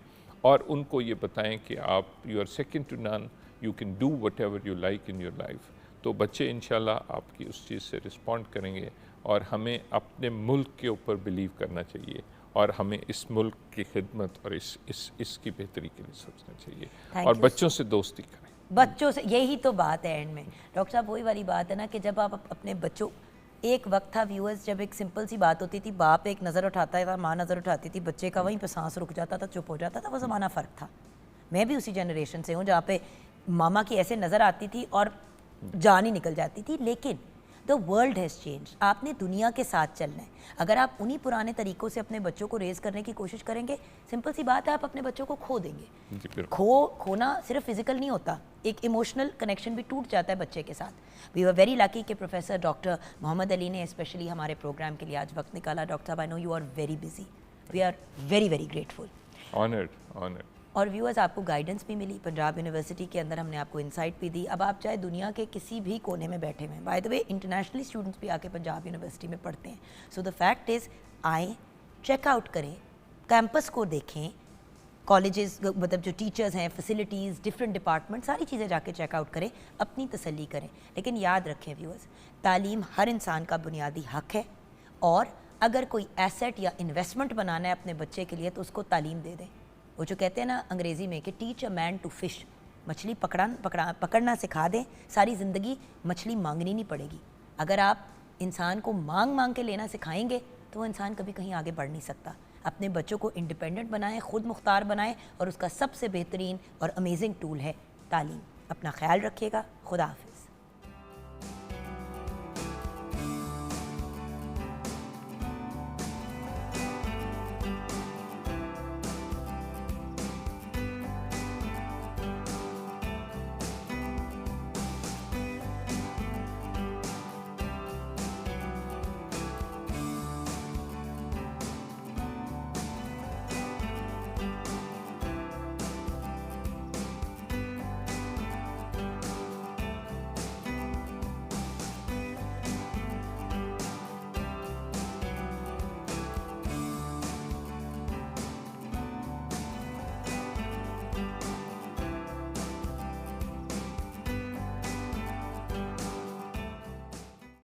और उनको ये बताएं कि आप you are second to none, you can do whatever you like in your life. तो बच्चे इंशाल्लाह आपकी उस चीज़ से रिस्पॉन्ड करेंगे, और हमें अपने मुल्क के ऊपर बिलीव करना चाहिए, और हमें इस मुल्क की खिदमत और इसकी बेहतरी के लिए सोचना चाहिए, और बच्चों से दोस्ती करें। बच्चों से, यही तो बात है एंड में डॉक्टर साहब, वही वाली बात है ना कि जब आप अपने बच्चों, एक वक्त था व्यूअर्स जब एक सिंपल सी बात होती थी, बाप एक नज़र उठाता था, माँ नज़र उठाती थी, बच्चे का वहीं पे सांस रुक जाता था, चुप हो जाता था, वो ज़माना फ़र्क था। मैं भी उसी जनरेशन से हूँ जहाँ पे मामा की ऐसे नज़र आती थी और जान ही निकल जाती थी। लेकिन द वर्ल्ड हैज़ चेंज, आपने दुनिया के साथ चलना है। अगर आप उन्हीं पुराने तरीक़ों से अपने बच्चों को रेज़ करने की कोशिश करेंगे, सिंपल सी बात है, आप अपने बच्चों को खो देंगे। खोना सिर्फ फिज़िकल नहीं होता, एक इमोशनल कनेक्शन भी टूट जाता है बच्चे के साथ। वी वर वेरी लकी कि प्रोफेसर डॉक्टर मोहम्मद अली ने स्पेशली हमारे प्रोग्राम के लिए आज वक्त निकाला। डॉक्टर साहब, I know you are very busy, we are very very grateful. Honoured. और व्यूअर्स, आपको गाइडेंस भी मिली पंजाब यूनिवर्सिटी के अंदर, हमने आपको इंसाइट भी दी। अब आप चाहे दुनिया के किसी भी कोने में बैठे हुए, by the way internationally students भी आके पंजाब यूनिवर्सिटी में पढ़ते हैं। सो द फैक्ट इज़, आएँ, चेकआउट करें, कैंपस को देखें, कॉलेजेस मतलब जो टीचर्स हैं, फैसिलिटीज़, डिफरेंट डिपार्टमेंट, सारी चीज़ें जाके चेकआउट करें, अपनी तसल्ली करें। लेकिन याद रखें व्यूअर्स, तालीम हर इंसान का बुनियादी हक है, और अगर कोई एसेट या इन्वेस्टमेंट बनाना है अपने बच्चे के लिए तो उसको तालीम दे दें। वो जो कहते हैं ना अंग्रेज़ी में कि teach a man to fish, मछली पकड़ना सिखा दें, सारी ज़िंदगी मछली मांगनी नहीं पड़ेगी। अगर आप इंसान को मांग मांग के लेना सिखाएंगे तो वो इंसान कभी कहीं आगे बढ़ नहीं सकता। अपने बच्चों को इंडिपेंडेंट बनाएं, ख़ुद मुख्तार बनाएं, और उसका सबसे बेहतरीन और अमेजिंग टूल है तालीम। अपना ख्याल रखिएगा। खुदा हाफ़िज़।